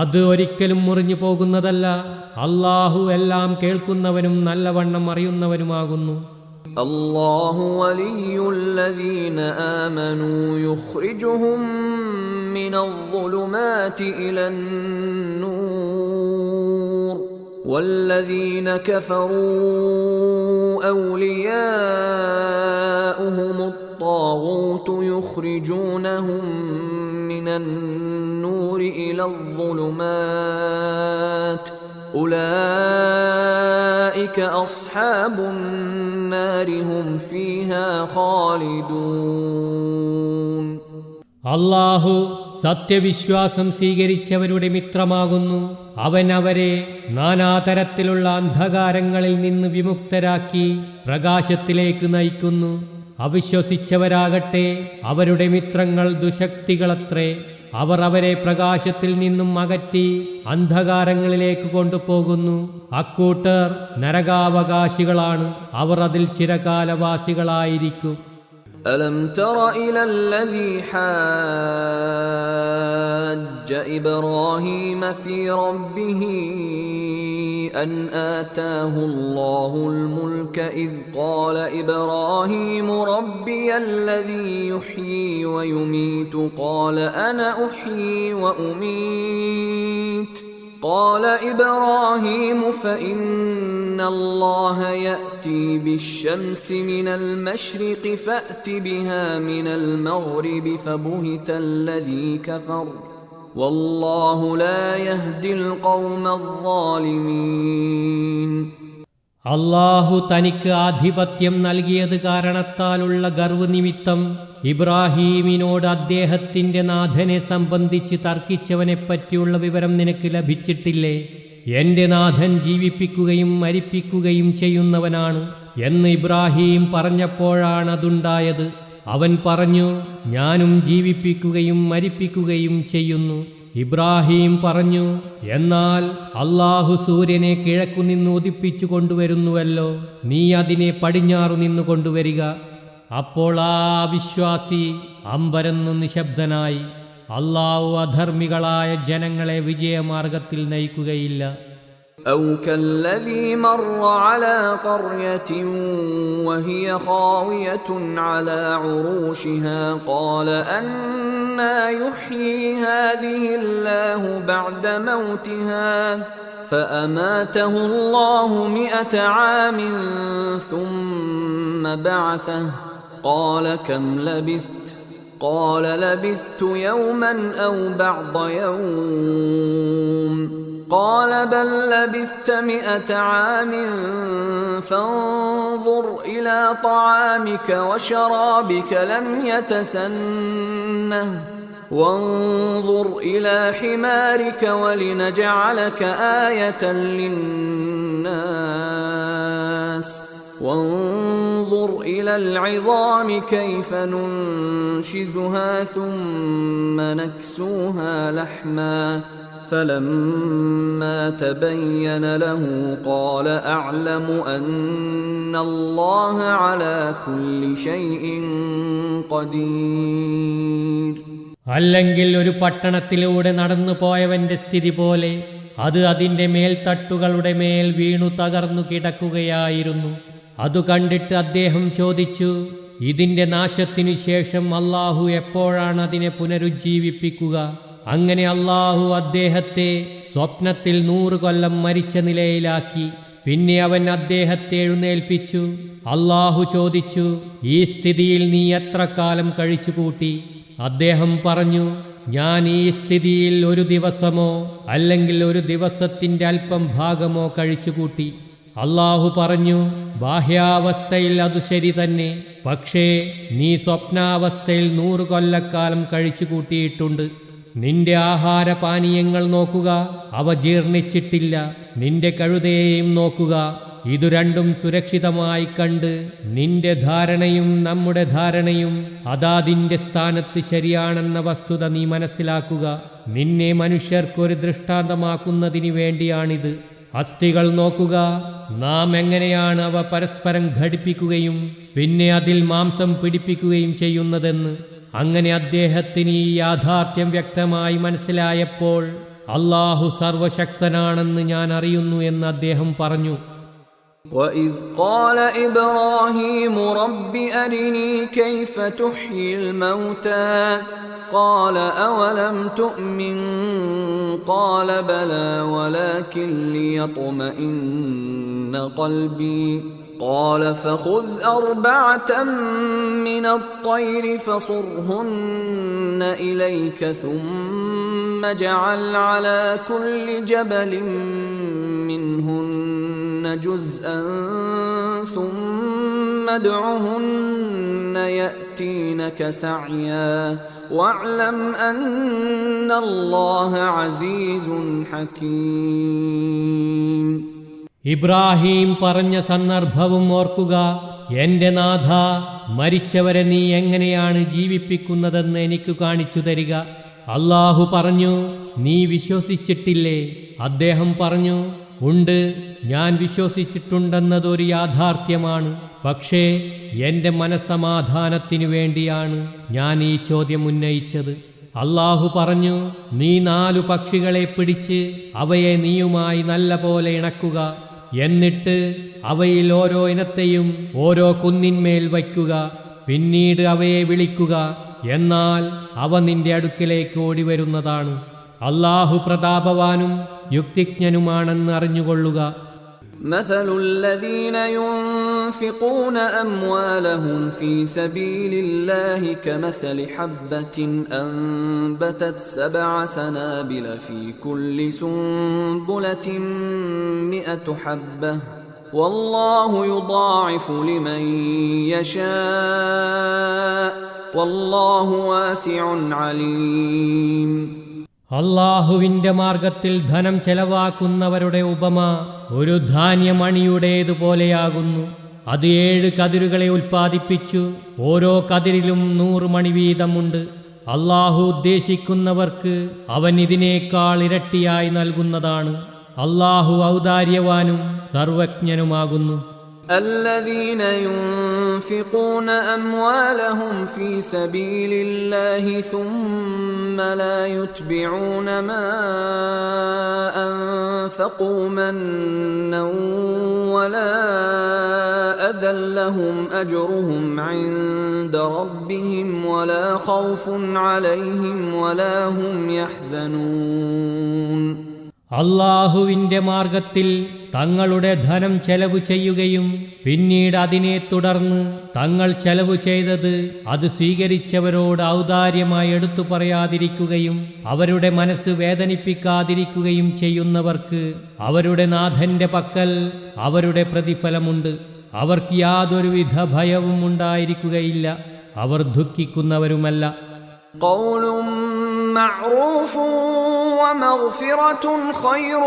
അത് ഒരിക്കലും മുറിഞ്ഞു പോകുന്നതല്ല. അല്ലാഹു എല്ലാം കേൾക്കുന്നവനും നല്ലവണ്ണം അറിയുന്നവനുമാകുന്നു. അല്ലാഹു വലിയുല്ലദീന ആമനൂ യുഖ്രിജുഹും മിനൽ-ളുലുമാതി ഇലൻ-നൂർ والذين كفروا أولياؤهم الطاغوت يخرجونهم من النور إلى الظلمات أولئك أصحاب النار هم فيها خالدون. അല്ലാഹു സത്യവിശ്വാസം സ്വീകരിച്ചവരുടെ മിത്രമാകുന്നു. അവൻ അവരെ നാനാതരത്തിലുള്ള അന്ധകാരങ്ങളിൽ നിന്ന് വിമുക്തരാക്കി പ്രകാശത്തിലേക്ക് നയിക്കുന്നു. അവിശ്വസിച്ചവരാകട്ടെ അവരുടെ മിത്രങ്ങൾ ദുശക്തികളത്രേ. അവർ അവരെ പ്രകാശത്തിൽ നിന്നും അകറ്റി അന്ധകാരങ്ങളിലേക്ക് കൊണ്ടുപോകുന്നു. അക്കൂട്ടർ നരകാവകാശികളാണ്. അവർ അതിൽ ചിരകാലവാസികളായിരിക്കും. ألم تر إلى الذي حاج إبراهيم في ربه أن آتاه الله الملك إذ قال إبراهيم ربي الذي يحيي ويميت قال أنا أحيي وأميت قال إبراهيم فإن الله يأتي بالشمس من المشرق فأت بها من المغرب فبهت الذي كفر والله لا يهدي القوم الظالمين. അള്ളാഹു തനിക്ക് ആധിപത്യം നൽകിയത് കാരണത്താലുള്ള ഗർവ് നിമിത്തം ഇബ്രാഹീമിനോട് അദ്ദേഹത്തിന്റെ നാഥനെ സംബന്ധിച്ച് തർക്കിച്ചവനെപ്പറ്റിയുള്ള വിവരം നിനക്ക് ലഭിച്ചിട്ടില്ലേ? എന്റെ നാഥൻ ജീവിപ്പിക്കുകയും മരിപ്പിക്കുകയും ചെയ്യുന്നവനാണ് എന്ന് ഇബ്രാഹീം പറഞ്ഞപ്പോഴാണതുണ്ടായത്. അവൻ പറഞ്ഞു, ഞാനും ജീവിപ്പിക്കുകയും മരിപ്പിക്കുകയും ചെയ്യുന്നു. ഇബ്രാഹീം പറഞ്ഞു, എന്നാൽ അള്ളാഹു സൂര്യനെ കിഴക്കുനിന്ന് ഉദിപ്പിച്ചു കൊണ്ടുവരുന്നുവല്ലോ, നീ അതിനെ പടിഞ്ഞാറു നിന്ന് കൊണ്ടുവരിക. അപ്പോൾ ആ വിശ്വാസി അമ്പരന്നു നിശബ്ദനായി. അള്ളാഹു അധർമ്മികളായ ജനങ്ങളെ വിജയമാർഗത്തിൽ നയിക്കുകയില്ല. أو كالذي مر على قرية وهي خاوية على عروشها قال أنى يحيي هذه الله بعد موتها فأماته الله 100 عام ثم بعثه قال كم لبثت قال لبثت يوما أو بعض يوم قال بل لبثت 100 عام فانظر إلى طعامك وشرابك لم يتسنه وانظر إلى حمارك ولنجعلك آية للناس وانظر إلى العظام كيف ننشزها ثم نكسوها لحما فلما تبين له قال أعلم أن الله على كل شيء قدير. അല്ലെങ്കിൽ ഒരു പട്ടണത്തിലൂടെ നടന്നു പോയവന്റെ സ്ഥിതി പോലെ അത് അതിന്റെ മേൽത്തട്ടുകളുടെ മേൽ വീണു തകർന്നു കിടക്കുകയായിരുന്നു. അതു കണ്ടിട്ട് അദ്ദേഹം ചോദിച്ചു, ഇതിന്റെ നാശത്തിനു ശേഷം അള്ളാഹു എപ്പോഴാണ് അതിനെ പുനരുജ്ജീവിപ്പിക്കുക? അങ്ങനെ അള്ളാഹു അദ്ദേഹത്തെ സ്വപ്നത്തിൽ 100 കൊല്ലം മരിച്ച നിലയിലാക്കി. പിന്നെ അവൻ അദ്ദേഹത്തെ എഴുന്നേൽപ്പിച്ചു. അള്ളാഹു ചോദിച്ചു, ഈ സ്ഥിതിയിൽ നീ എത്ര കാലം കഴിച്ചുകൂട്ടി? അദ്ദേഹം പറഞ്ഞു, ഞാൻ ഈ സ്ഥിതിയിൽ 1 ദിവസമോ അല്ലെങ്കിൽ 1 ദിവസത്തിന്റെ അല്പം ഭാഗമോ കഴിച്ചുകൂട്ടി. അള്ളാഹു പറഞ്ഞു, ബാഹ്യാവസ്ഥയിൽ അത് ശരി തന്നെ, പക്ഷേ നീ സ്വപ്നാവസ്ഥയിൽ 100 കൊല്ലക്കാലം കഴിച്ചുകൂട്ടിയിട്ടുണ്ട്. നിന്റെ ആഹാരപാനീയങ്ങൾ നോക്കുക, അവ ജീർണിച്ചിട്ടില്ല. നിന്റെ കഴുതയെയും നോക്കുക, ഇതു രണ്ടും സുരക്ഷിതമായി കണ്ട് നിന്റെ ധാരണയും നമ്മുടെ ധാരണയും അതാതിന്റെ സ്ഥാനത്ത് ശരിയാണെന്ന വസ്തുത നീ മനസ്സിലാക്കുക. നിന്നെ മനുഷ്യർക്കൊരു ദൃഷ്ടാന്തമാക്കുന്നതിന് വേണ്ടിയാണിത്. അസ്ഥികൾ നോക്കുക, നാം എങ്ങനെയാണ് അവ പരസ്പരം ഘടിപ്പിക്കുകയും പിന്നെ അതിൽ മാംസം പിടിപ്പിക്കുകയും ചെയ്യുന്നതെന്ന്. അങ്ങനെ അദ്ദേഹത്തിന് ഈ യാഥാർത്ഥ്യം വ്യക്തമായി മനസ്സിലായപ്പോൾ അള്ളാഹു സർവശക്തനാണെന്ന് ഞാൻ അറിയുന്നു എന്ന് അദ്ദേഹം പറഞ്ഞു. وَإِذْ قَالَ إِبْرَاهِيمُ رَبِّ أَرِنِي كَيْفَ تُحْيِي الْمَوْتَى قَالَ أَوَلَمْ تُؤْمِنْ قَالَ بَلَى وَلَكِنْ لِيَطْمَئِنَّ قَلْبِي قال فخذ 4 من الطير فصرهن إليك ثم اجعل على كل جبل منهن جزءا ثم ادعهن يأتينك سعيا واعلم أن الله عزيز حكيم. ഇബ്രാഹീം പറഞ്ഞ സന്ദർഭവും ഓർക്കുക. എന്റെ നാഥ, മരിച്ചവരെ നീ എങ്ങനെയാണ് ജീവിപ്പിക്കുന്നതെന്ന് എനിക്ക് കാണിച്ചു തരിക. അള്ളാഹു പറഞ്ഞു, നീ വിശ്വസിച്ചിട്ടില്ലേ? അദ്ദേഹം പറഞ്ഞു, ഉണ്ട്, ഞാൻ വിശ്വസിച്ചിട്ടുണ്ടെന്നതൊരു യാഥാർത്ഥ്യമാണ്. പക്ഷേ എന്റെ മനസ്സമാധാനത്തിനു വേണ്ടിയാണ് ഞാൻ ഈ ചോദ്യം ഉന്നയിച്ചത്. അല്ലാഹു പറഞ്ഞു, നീ 4 പക്ഷികളെ പിടിച്ച് അവയെ നീയുമായി നല്ല പോലെ ഇണക്കുക. എന്നിട്ട് അവയിൽ ഓരോ ഇനത്തെയും ഓരോ കുന്നിന്മേൽ വയ്ക്കുക. പിന്നീട് അവയെ വിളിക്കുക. എന്നാൽ അവ നിന്റെ അടുക്കലേക്ക് ഓടിവരുന്നതാണ്. അല്ലാഹു പ്രതാപവാനും യുക്തിജ്ഞനുമാണെന്ന് അറിഞ്ഞുകൊള്ളുക. مثل الذين ينفقون أموالهم في سبيل الله كمثل حبة أنبتت 7 سنابل في كل سنبلة 100 حبة والله يضاعف لمن يشاء والله واسع عليم. അല്ലാഹുവിന്റെ മാർഗത്തിൽ ധനം ചെലവാക്കുന്നവരുടെ ഉപമ ഒരു ധാന്യമണിയുടേതുപോലെയാകുന്നു. അത് 7 കതിരുകളെ ഉൽപ്പാദിപ്പിച്ചു. ഓരോ കതിരിലും 100 മണി വീതമുണ്ട്. അല്ലാഹു ഉദ്ദേശിക്കുന്നവർക്ക് അവൻ ഇതിനേക്കാൾ ഇരട്ടിയായി നൽകുന്നതാണ്. അല്ലാഹു ഔദാര്യവാനും സർവജ്ഞനുമാകുന്നു. الذين ينفقون أموالهم في سبيل الله ثم لا يتبعون ما أنفقوا منا ولا أذى لهم أجرهم عند ربهم ولا خوف عليهم ولا هم يحزنون. അല്ലാഹുവിന്റെ മാർഗത്തിൽ തങ്ങളുടെ ധനം ചെലവ് ചെയ്യുകയും പിന്നീട് അതിനെ തുടർന്ന് തങ്ങൾ ചെലവ് ചെയ്തത് അത് സ്വീകരിച്ചവരോട് ഔദാര്യമായി എടുത്തു പറയാതിരിക്കുകയും അവരുടെ മനസ്സ് വേദനിപ്പിക്കാതിരിക്കുകയും ചെയ്യുന്നവർക്ക് അവരുടെ നാഥന്റെ പക്കൽ അവരുടെ പ്രതിഫലമുണ്ട്. അവർക്ക് യാതൊരുവിധ ഭയവും ഉണ്ടായിരിക്കുകയില്ല. അവർ ദുഃഖിക്കുന്നവരുമല്ല. قول معروف ومغفرة خير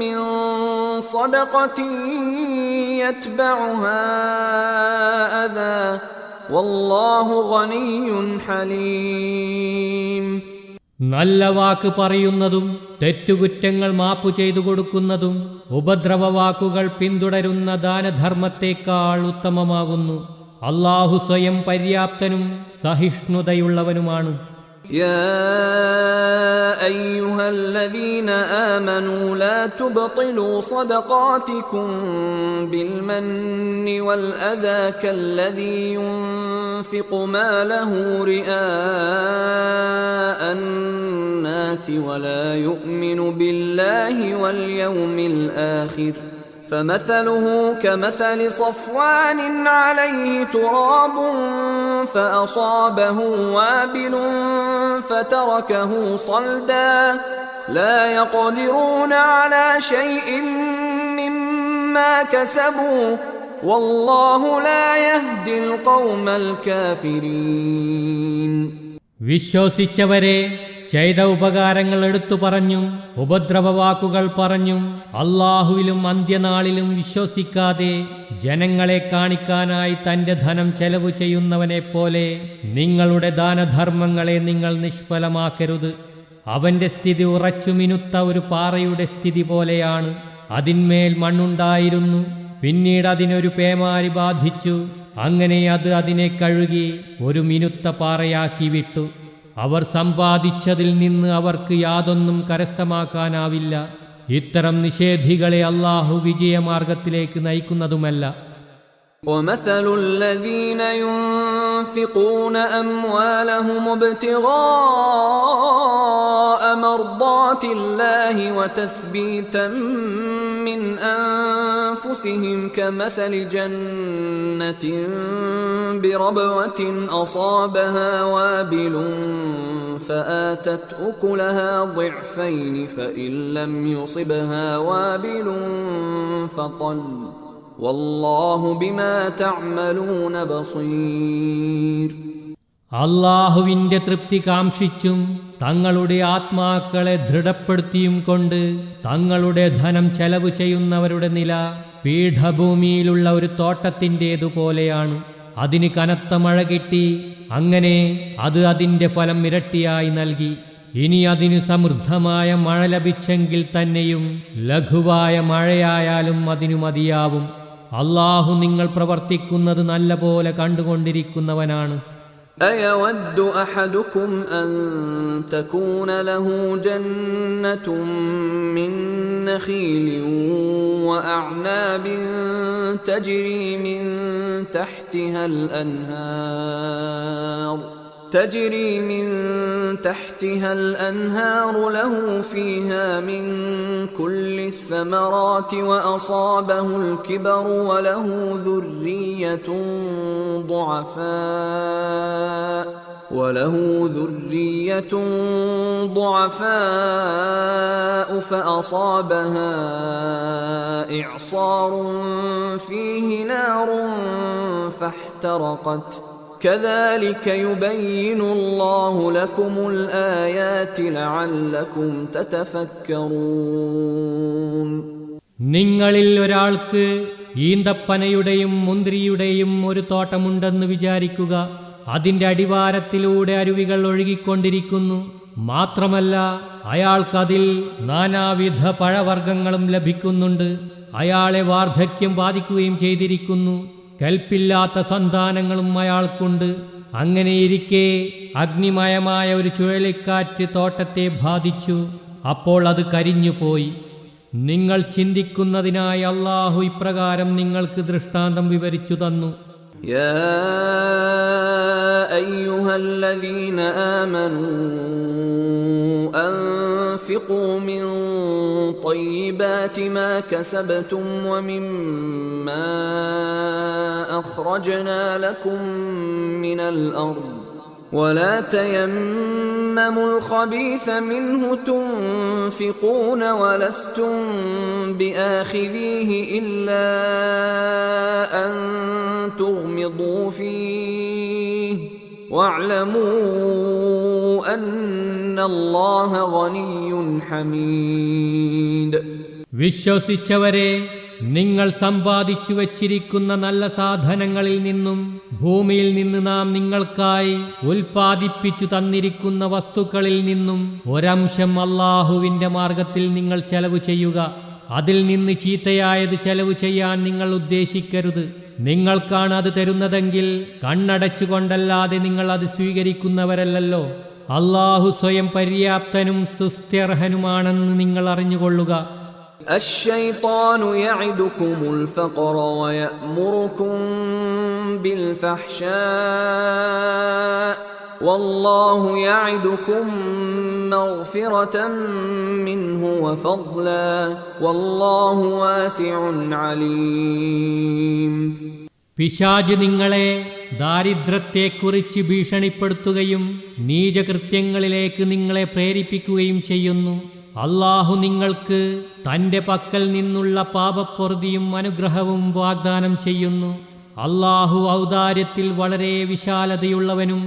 من صدقة يتبعها أذى والله غني حليم. നല്ല വാക്ക് പറയുന്നതും തെറ്റുകുറ്റങ്ങൾ മാപ്പു ചെയ്തു കൊടുക്കുന്നതും ഉപദ്രവവാക്കുകൾ പിന്തുടരുന്ന ദാനധർമ്മത്തേക്കാൾ ഉത്തമമാകുന്നു. അല്ലാഹു സ്വയം പര്യാപ്തനും സഹിഷ്ണുതയുള്ളവനുമാണ്. يا أيها الذين آمنوا لا تبطلوا صدقاتكم بالمن والأذى كالذي ينفق ماله رئاء الناس ولا يؤمن بالله واليوم الآخر فمثله كمثل صفوان عليه تراب فأصابه وابل فتركه صلدا لا يقدرون على شيء مما كسبوا والله لا يهدي القوم الكافرين. വിശ്വസിച്ചവരെ ചെയ്ത ഉപകാരങ്ങൾ എടുത്തു പറഞ്ഞും ഉപദ്രവവാക്കുകൾ പറഞ്ഞും അല്ലാഹുവിലും അന്ത്യനാളിലും വിശ്വസിക്കാതെ ജനങ്ങളെ കാണിക്കാനായി തന്റെ ധനം ചെലവ് ചെയ്യുന്നവനെപ്പോലെ നിങ്ങളുടെ ദാനധർമ്മങ്ങളെ നിങ്ങൾ നിഷ്ഫലമാക്കരുത്. അവന്റെ സ്ഥിതി ഉറച്ചു മിനുത്ത ഒരു പാറയുടെ സ്ഥിതി പോലെയാണ്. അതിന്മേൽ മണ്ണുണ്ടായിരുന്നു. പിന്നീട് അതിനൊരു പേമാരി ബാധിച്ചു. അങ്ങനെ അത് അതിനെ കഴുകി ഒരു മിനുത്ത പാറയാക്കി വിട്ടു. അവർ സമ്പാദിച്ചതിൽ നിന്ന് അവർക്ക് യാതൊന്നും കരസ്ഥമാക്കാനാവില്ല. ഇത്തരം നിഷേധികളെ അല്ലാഹു വിജയമാർഗത്തിലേക്ക് നയിക്കുന്നതുമല്ല. ومثل الذين ينفقون أموالهم ابتغاء مرضات الله وتثبيتا من أنفسهم كمثل جنة بربوة أصابها وابل فآتت أكلها ضعفين فإن لم يصبها وابل فطل والله بما تعملون بصير. അല്ലാഹുവിന്റെ തൃപ്തി കാംക്ഷിച്ചും തങ്ങളുടെ ആത്മാക്കളെ ദൃഢപ്പെടുത്തിയും കൊണ്ട് തങ്ങളുടെ ധനം ചെലവ് ചെയ്യുന്നവരുടെ നില പീഠഭൂമിയിലുള്ള ഒരു തോട്ടത്തിൻ്റേതുപോലെയാണ്. അതിന് കനത്ത മഴ കിട്ടി. അങ്ങനെ അത് അതിൻ്റെ ഫലം ഇരട്ടിയായി നൽകി. ഇനി അതിനു സമൃദ്ധമായ മഴ ലഭിച്ചെങ്കിൽ തന്നെയും ലഘുവായ മഴയായാലും അതിനു മതിയാവും. അല്ലാഹു നിങ്ങൾ പ്രവർത്തിക്കുന്നത് നല്ല പോലെ കണ്ടുകൊണ്ടിരിക്കുന്നവനാണ്. أيود أحدكم أن تكون له جنة من نخيل وأعناب تجري من تحتها الأنهار له فيها من كل الثمرات وأصابه الكبر وله ذرية ضعفاء فأصابها إعصار فيه نار فاحترقت كذلك يبين الله لكم الآيات لعلكم تتفكرون. നിങ്ങളിൽ ഒരാൾക്ക് ഈന്തപ്പനയുടെയും മുന്തിരിയുടെയും ഒരു തോട്ടമുണ്ടെന്ന് വിചാരിക്കുക. അതിന്റെ അടിവാരത്തിലൂടെ അരുവികൾ ഒഴുകിക്കൊണ്ടിരിക്കുന്നു. മാത്രമല്ല അയാൾക്കതിൽ നാനാവിധ പഴവർഗ്ഗങ്ങളും ലഭിക്കുന്നുണ്ട്. അയാളെ വാർദ്ധക്യം ബാധിക്കുകയും ചെയ്തിരിക്കുന്നു. കൽപ്പില്ലാത്ത സന്താനങ്ങളും അയാൾക്കുണ്ട്. അങ്ങനെയിരിക്കെ അഗ്നിമയമായ ഒരു ചുഴലിക്കാറ്റ് തോട്ടത്തെ ബാധിച്ചു. അപ്പോൾ അത് കരിഞ്ഞുപോയി. നിങ്ങൾ ചിന്തിക്കുന്നതിനായി അല്ലാഹു ഇപ്രകാരം നിങ്ങൾക്ക് ദൃഷ്ടാന്തം വിവരിച്ചു തന്നു. യാ അയ്യുഹല്ലദീന ആമനൂ അൻഫിഖൂ മിൻ ത്വയ്യിബാതി മാ കസബ്തും വമിമ്മാ അഖ്റജ്നാ ലക്കും മിനൽ അർദ് ولا تيمموا الخبيث منه تنفقون ولستم بآخذيه إلا أن تغمضوا فيه واعلموا أن الله غني حميد. വിശ്വസിച്ചവരെ, നിങ്ങൾ സമ്പാദിച്ചു വച്ചിരിക്കുന്ന നല്ല സാധനങ്ങളിൽ നിന്നും ഭൂമിയിൽ നിന്ന് നാം നിങ്ങൾക്കായി ഉൽപ്പാദിപ്പിച്ചു തന്നിരിക്കുന്ന വസ്തുക്കളിൽ നിന്നും ഒരംശം അല്ലാഹുവിന്റെ മാർഗത്തിൽ നിങ്ങൾ ചെലവ് ചെയ്യുക. അതിൽ നിന്ന് ചീത്തയായത് ചെലവ് ചെയ്യാൻ നിങ്ങൾ ഉദ്ദേശിക്കരുത്. നിങ്ങൾക്കാണ് അത് തരുന്നതെങ്കിൽ കണ്ണടച്ചുകൊണ്ടല്ലാതെ നിങ്ങൾ അത് സ്വീകരിക്കുന്നവരല്ലല്ലോ. അല്ലാഹു സ്വയം പര്യാപ്തനും സുസ്ഥിർഹനുമാണെന്ന് നിങ്ങൾ അറിഞ്ഞുകൊള്ളുക. الشيطان يعدكم الفقر ويأمركم بالفحشاء والله يعدكم مغفرة منه وفضلا والله واسع عليم. പിശാച് നിങ്ങളെ ദാരിദ്ര്യത്തെക്കുറിച്ച് ഭീഷണിപ്പെടുത്തുകയും നീചകൃത്യങ്ങളിലേക്ക് നിങ്ങളെ പ്രേരിപ്പിക്കുകയും ചെയ്യുന്നു. അല്ലാഹു നിങ്ങൾക്ക് തന്റെ പക്കൽ നിന്നുള്ള പാപപ്പൊറുതിയും അനുഗ്രഹവും വാഗ്ദാനം ചെയ്യുന്നു. അല്ലാഹു ഔദാര്യത്തിൽ വളരെ വിശാലതയുള്ളവനും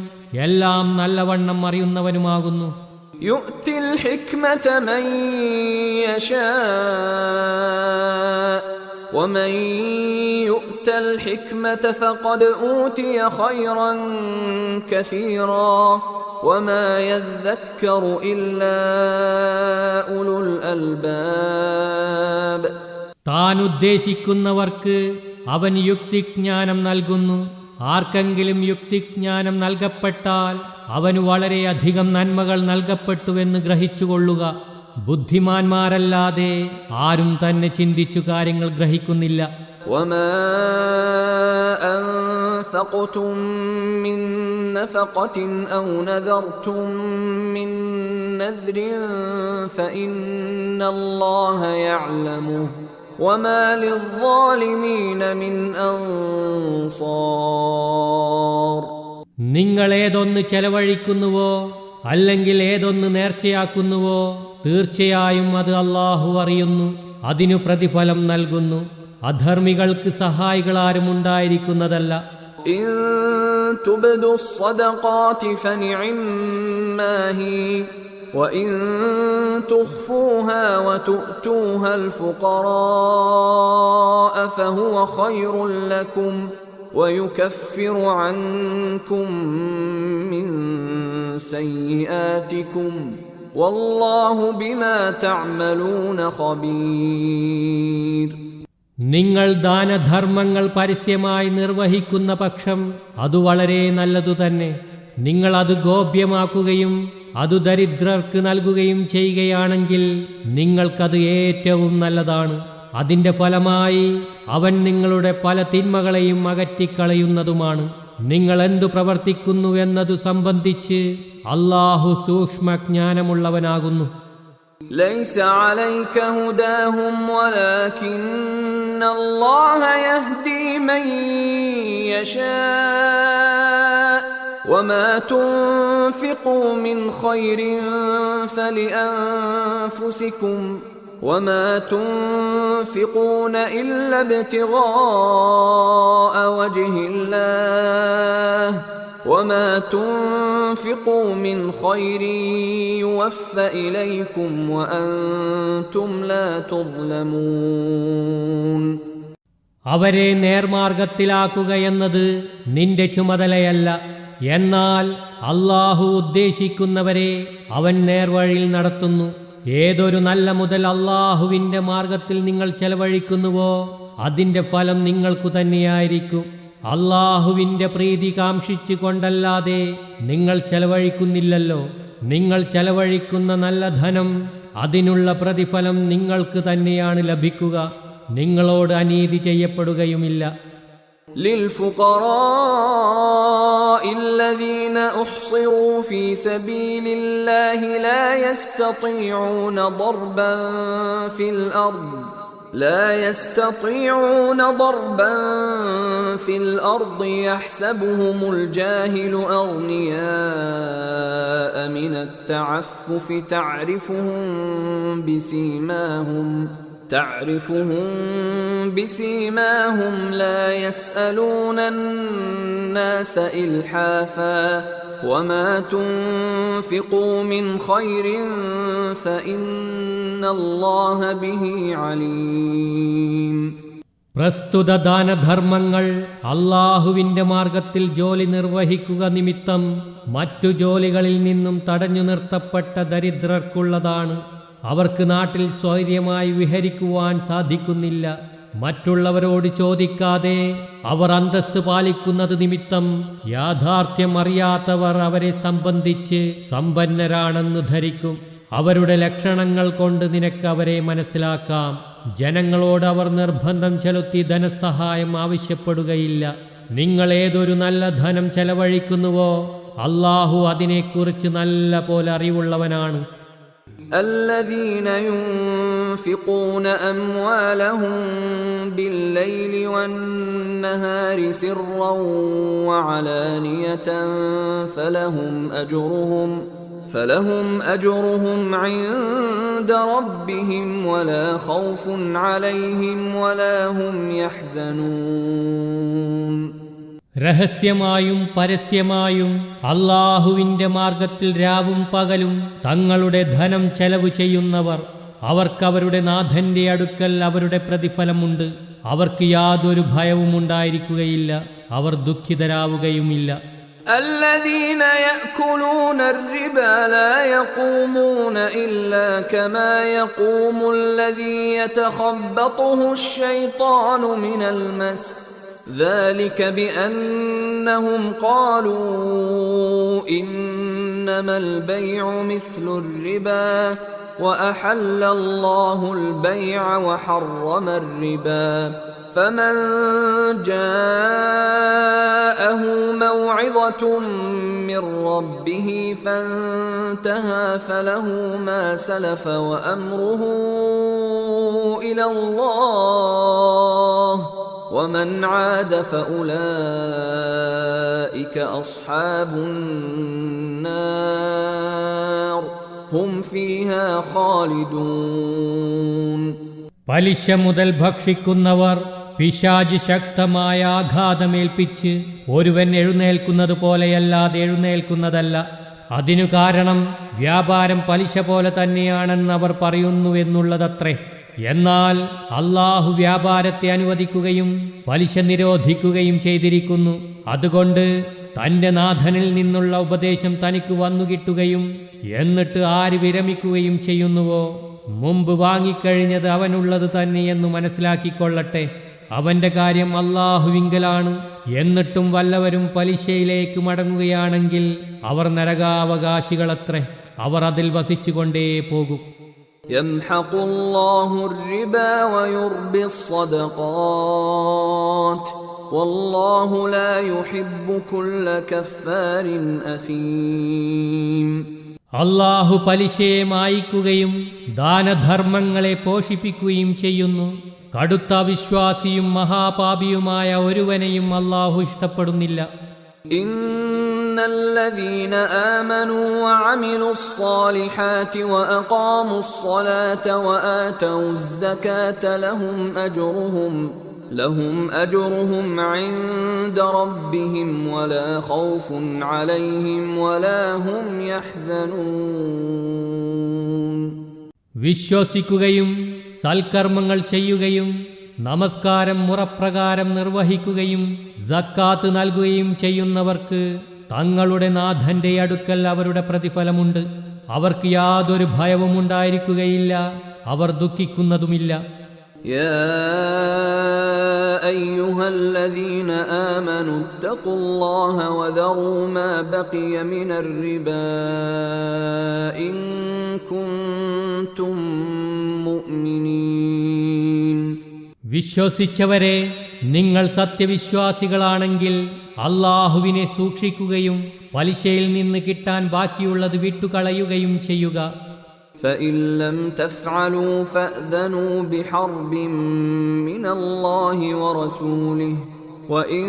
എല്ലാം നല്ലവണ്ണം അറിയുന്നവനുമാകുന്നു. യുഅ്തിൽ ഹിക്മത മൻ യശാ ومن يؤت الحكمة فقد أوتي خيرا كثيرا وما يذكر إلا أولو الألباب. താൻ ഉദ്ദേശിക്കുന്നവർക്ക് അവൻ യുക്തിജ്ഞാനം നൽകുന്നു. ആർക്കെങ്കിലും യുക്തിജ്ഞാനം നൽകപ്പെട്ടാൽ അവന് വളരെയധികം നന്മകൾ നൽകപ്പെട്ടുവെന്ന് ഗ്രഹിച്ചുകൊള്ളുക. ബുദ്ധിമാന്മാരല്ലാതെ ആരും തന്നെ ചിന്തിച്ചു കാര്യങ്ങൾ ഗ്രഹിക്കുന്നില്ല. وما أنفقتم من نفقة أو نذرتم من نذر فإن الله يعلمه وما للظالمين من أنصار. നിങ്ങൾ ഏതൊന്ന് ചെലവഴിക്കുന്നുവോ അല്ലെങ്കിൽ ഏതൊന്ന് നേർച്ചയാക്കുന്നുവോ തീർച്ചയായും അത് അല്ലാഹു അറിയുന്നു, അതിനു പ്രതിഫലം നൽകുന്നു. അധർമ്മികൾക്ക് സഹായികളാരും ഉണ്ടായിരിക്കുന്നതല്ല. ഇൻ തുബ്ദു الصدقات فنعما هي وإن تخفوها وتؤتوها الفقراء فهو خير لكم ويكفر عنكم من سيئاتكم والله بما تعملون خبير. നിങ്ങൾ ദാനധർമ്മങ്ങൾ പരസ്യമായി നിർവഹിക്കുന്ന പക്ഷം അത് വളരെ നല്ലതു തന്നെ. നിങ്ങൾ അത് ഗോപ്യമാക്കുകയും അത് ദരിദ്രർക്ക് നൽകുകയും ചെയ്യുകയാണെങ്കിൽ നിങ്ങൾക്കത് ഏറ്റവും നല്ലതാണ്. അതിന്റെ ഫലമായി അവൻ നിങ്ങളുടെ പല തിന്മകളെയും അകറ്റിക്കളയുന്നതുമാണ്. നിങ്ങൾ എന്തു പ്രവർത്തിക്കുന്നു എന്നതു സംബന്ധിച്ച് അല്ലാഹു സൂക്ഷ്മജ്ഞാനമുള്ളവനാകുന്നു. ليس عليك هداهم ولكن الله يهدي من يشاء وما تنفقوا من خير فلأنفسكم وما تنفقون إلا ابتغاء وجه الله وما تنفقوا من خير يوفى إليكم وأنتم لا تظلمون. അവരെ നേർമാർഗത്തിലാക്കുക എന്നത് നിന്റെ ചുമതലയല്ല. എന്നാൽ അല്ലാഹു ഉദ്ദേശിക്കുന്നവരെ അവൻ നേർവഴിയിൽ നടത്തുന്നു. ഏതൊരു നല്ല മുതൽ അല്ലാഹുവിന്റെ മാർഗത്തിൽ നിങ്ങൾ ചെലവഴിക്കുന്നുവോ അതിന്റെ ഫലം നിങ്ങൾക്കു തന്നെയായിരിക്കും. അല്ലാഹുവിന്റെ പ്രീതി കാംക്ഷിച്ചു കൊണ്ടല്ലാതെ നിങ്ങൾ ചെലവഴിക്കുന്നില്ലല്ലോ. നിങ്ങൾ ചെലവഴിക്കുന്ന നല്ല ധനം അതിനുള്ള പ്രതിഫലം നിങ്ങൾക്ക് തന്നെയാണ് ലഭിക്കുക. നിങ്ങളോട് അനീതി ചെയ്യപ്പെടുകയുമില്ല. للفقراء الذين أحصروا في سبيل الله لا يستطيعون ضربا في الأرض يحسبهم الجاهل أغنياء من التعفف تعرفهم بسيماهم لا يسألون الناس إلحافا وما تنفقوا من خير فإن الله به عليم. പ്രസ്തുത ദാനധർമ്മങ്ങൾ അല്ലാഹുവിന്റെ മാർഗത്തിൽ ജോലി നിർവഹിക്കുക നിമിത്തം മറ്റു ജോലികളിൽ നിന്നും തടഞ്ഞു നിർത്തപ്പെട്ട ദരിദ്രർക്കുള്ളതാണ്. അവർക്ക് നാട്ടിൽ സ്വൈര്യമായി വിഹരിക്കുവാൻ സാധിക്കുന്നില്ല. മറ്റുള്ളവരോട് ചോദിക്കാതെ അവർ അന്തസ്സ് പാലിക്കുന്നത് നിമിത്തം യാഥാർത്ഥ്യം അറിയാത്തവർ അവരെ സംബന്ധിച്ച് സമ്പന്നരാണെന്ന് ധരിക്കും. അവരുടെ ലക്ഷണങ്ങൾ കൊണ്ട് നിനക്ക് അവരെ മനസ്സിലാക്കാം. ജനങ്ങളോട് അവർ നിർബന്ധം ചെലുത്തി ധനസഹായം ആവശ്യപ്പെടുകയില്ല. നിങ്ങൾ ഏതൊരു നല്ല ധനം ചെലവഴിക്കുന്നുവോ അല്ലാഹു അതിനെക്കുറിച്ച് നല്ല പോലെ അറിവുള്ളവനാണ്. الذين ينفقون أموالهم بالليل والنهار سرا وعلانية فلهم أجرهم عند ربهم ولا خوف عليهم ولا هم يحزنون. രഹസ്യമായും പരസ്യമായും അല്ലാഹുവിന്റെ മാർഗത്തിൽ രാവും പകലും തങ്ങളുടെ ധനം ചെലവ് ചെയ്യുന്നവർ അവർക്കവരുടെ നാഥന്റെ അടുക്കൽ അവരുടെ പ്രതിഫലമുണ്ട്. അവർക്ക് യാതൊരു ഭയവും ഉണ്ടായിരിക്കുകയില്ല. അവർ ദുഃഖിതരാവുകയുമില്ല. الذين يأكلون الربا لا يقومون إلا كما يقوم الذي يتخبطه الشيطان من المس ذلك بأنهم قالوا إنما البيع مثل الربا وأحل الله البيع وحرم الربا فمن جاءه موعظة من ربه فانتهى فله ما سلف وأمره إلى الله ومن عاد فأولئك أصحاب النار هم فيها خالدون. പലിശ മുതൽ ഭക്ഷിക്കുന്നവർ പിശാച് ശക്തമായ ആഘാതമേൽപ്പിച്ച് ഒരുവൻ എഴുന്നേൽക്കുന്നത് പോലെയല്ലാതെ എഴുന്നേൽക്കുന്നതല്ല. അതിനു കാരണം വ്യാപാരം പലിശ പോലെ തന്നെയാണെന്നവർ പറയുന്നു എന്നുള്ളതത്രേ. എന്നാൽ അല്ലാഹു വ്യാപാരത്തെ അനുവദിക്കുകയും പലിശ നിരോധിക്കുകയും ചെയ്തിരിക്കുന്നു. അതുകൊണ്ട് തന്റെ നാഥനിൽ നിന്നുള്ള ഉപദേശം തനിക്ക് വന്നു കിട്ടുകയും എന്നിട്ട് ആര് വിരമിക്കുകയും ചെയ്യുന്നുവോ മുമ്പ് വാങ്ങിക്കഴിഞ്ഞത് അവനുള്ളത് തന്നെയെന്നു മനസ്സിലാക്കിക്കൊള്ളട്ടെ. അവന്റെ കാര്യം അല്ലാഹുവിങ്കലാണ്. എന്നിട്ടും വല്ലവരും പലിശയിലേക്ക് മടങ്ങുകയാണെങ്കിൽ അവർ നരകാവകാശികളത്രേ. അവർ അതിൽ വസിച്ചുകൊണ്ടേ പോകും. يمحق الله الربا ويربي الصدقات والله لا يحب كل كفار أثيم. അല്ലാഹു പലിശയെ മായ്ക്കുകയും ദാനധർമ്മങ്ങളെ പോഷിപ്പിക്കുകയും ചെയ്യുന്നു. കടുത്ത വിശ്വാസിയും മഹാപാപിയുമായ ഒരുവനെയും അല്ലാഹു ഇഷ്ടപ്പെടുന്നില്ല. إن الذين آمنوا وعملوا الصالحات وأقاموا الصلاة وآتوا الزكاة لهم أجرهم عند ربهم ولا خوف عليهم ولا هم يحزنون. വിശ്വസിക്കുകയും സൽക്കർമ്മങ്ങൾ ചെയ്യുകയും നമസ്കാരം മുറപ്രകാരം നിർവഹിക്കുകയും സക്കാത്ത് നൽകുകയും ചെയ്യുന്നവർക്ക് തങ്ങളുടെ നാഥന്റെ അടുക്കൽ അവരുടെ പ്രതിഫലമുണ്ട്. അവർക്ക് യാതൊരു ഭയവും ഉണ്ടായിരിക്കുകയില്ല, അവർ ദുഃഖിക്കുന്നതുമില്ല. يا أيها الذين آمنوا اتقوا الله وذروا ما بقي من الربا إن كنتم مؤمنين. വിശ്വസിച്ചവരെ, നിങ്ങൾ സത്യവിശ്വാസികളാണെങ്കിൽ അല്ലാഹുവിനെ സൂക്ഷിക്കുകയും പലിശയിൽ നിന്ന് കിട്ടാൻ ബാക്കിയുള്ളത് വിട്ടുകളയുകയും ചെയ്യുക. فإن لم تفعلوا فأذنوا بحرب من الله ورسوله وإن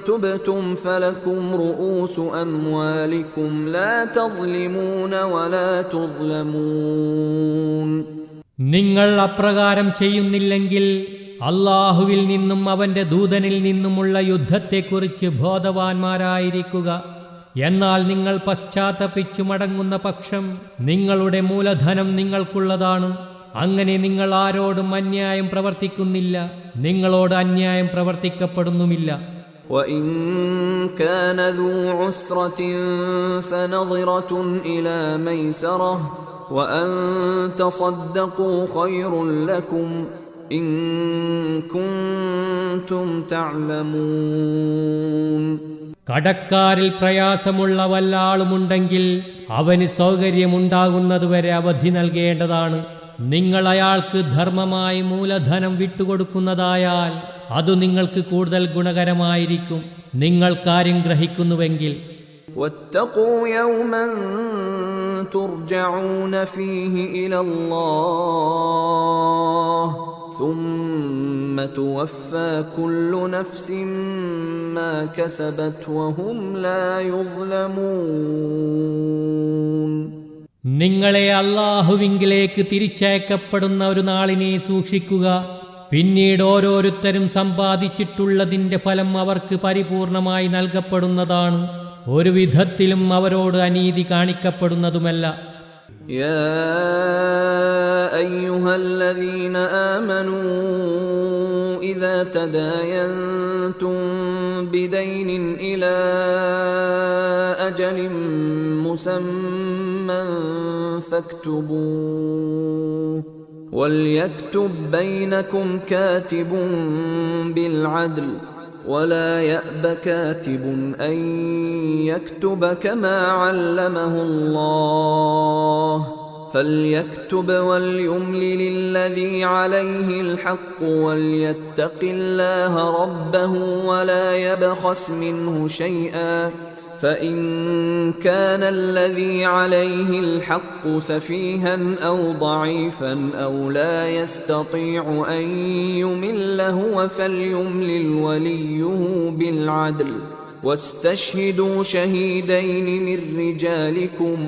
تبتم فلكم رؤوس أموالكم لا تظلمون ولا تظلمون. നിങ്ങൾ അപ്രകാരം ചെയ്യുന്നില്ലെങ്കിൽ അല്ലാഹുവിൽ നിന്നും അവന്റെ ദൂതനിൽ നിന്നുമുള്ള യുദ്ധത്തെക്കുറിച്ച് ബോധവാന്മാരായിരിക്കുക. എന്നാൽ നിങ്ങൾ പശ്ചാത്തപിച്ചു മടങ്ങുന്ന പക്ഷം നിങ്ങളുടെ മൂലധനം നിങ്ങൾക്കുള്ളതാണ്. അങ്ങനെ നിങ്ങൾ ആരോടും അന്യായം പ്രവർത്തിക്കുന്നില്ല, നിങ്ങളോട് അന്യായം പ്രവർത്തിക്കപ്പെടുന്നുമില്ല. وَإِن كَانَ ذُو عُسْرَةٍ فَنَظِرَةٌ إِلَى مَيْسَرَةٍ وَأَن تَصَدَّقُوا خَيْرٌ لَكُمْ إِن كُنتُمْ تَعْلَمُونَ. കടക്കാരിൽ പ്രയാസമുള്ള വല്ല ആളുമുണ്ടെങ്കിൽ അവന് സൗകര്യമുണ്ടാകുന്നതുവരെ അവധി നൽകേണ്ടതാണ്. നിങ്ങൾ അയാൾക്ക് ധർമ്മമായി മൂലധനം വിട്ടുകൊടുക്കുന്നതായാൽ അതു നിങ്ങൾക്ക് കൂടുതൽ ഗുണകരമായിരിക്കും, നിങ്ങൾ കാര്യം ഗ്രഹിക്കുന്നുവെങ്കിൽ. واتقوا يوما ترجعون فيه إلى الله ثم توفى كل نفس ما كسبت وهم لا يظلمون. നിങ്ങളെ അല്ലാഹുവിങ്കിലേക്ക് തിരിച്ചയക്കപ്പെടുന്ന ഒരു നാളിനെ സൂക്ഷിക്കുക. പിന്നീട് ഓരോരുത്തരും സമ്പാദിച്ചിട്ടുള്ളതിന്റെ ഫലം അവർക്ക് പരിപൂർണമായി നൽകപ്പെടുന്നതാണ്. ഒരു വിധത്തിലും അവരോട് അനീതി കാണിക്കപ്പെടുന്നതുമല്ല. يا أيها الذين آمنوا إذا تداينتم بدين إلى أجل مسمى فاكتبوه وليكتب بينكم كاتب بالعدل ولا يأب كاتب أن يكتب كما علمه الله فليكتب وليملل الذي عليه الحق وليتق الله ربه ولا يبخس منه شيئا فإن كان الذي عليه الحق سفيها أو ضعيفا أو لا يستطيع أن يمل هو فليملل وليه بالعدل واستشهدوا شهيدين من رجالكم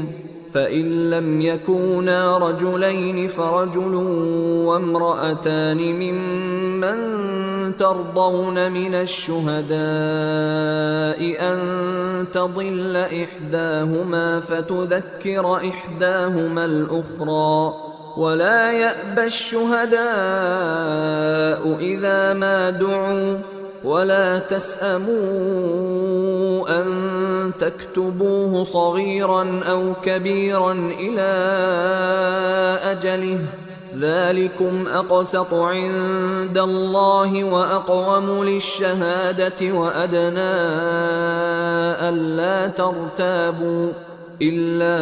فإن لم يكونا رجلين فرجل وامرأتان ممن ترضون من الشهداء أن تضل إحداهما فتذكر إحداهما الأخرى ولا يأبى الشهداء إذا ما دعوا ولا تسأموا أن تكتبوه صغيرا أو كبيرا إلى أجله ذلكم أقسط عند الله وأقوم للشهادة وأدنى ألا ترتابوا إلا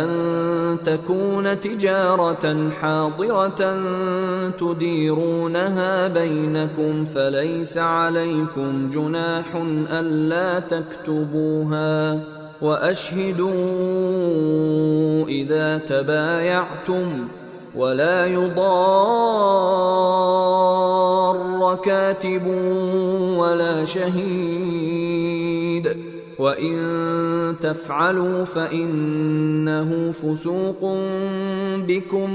أن تكون تجارة حاضرة تديرونها بينكم فليس عليكم جناح ألا تكتبوها وأشهدوا إذا تبايعتم ولا يضار كاتب ولا شهيد وإن تفعلوا فإنه فسوق بكم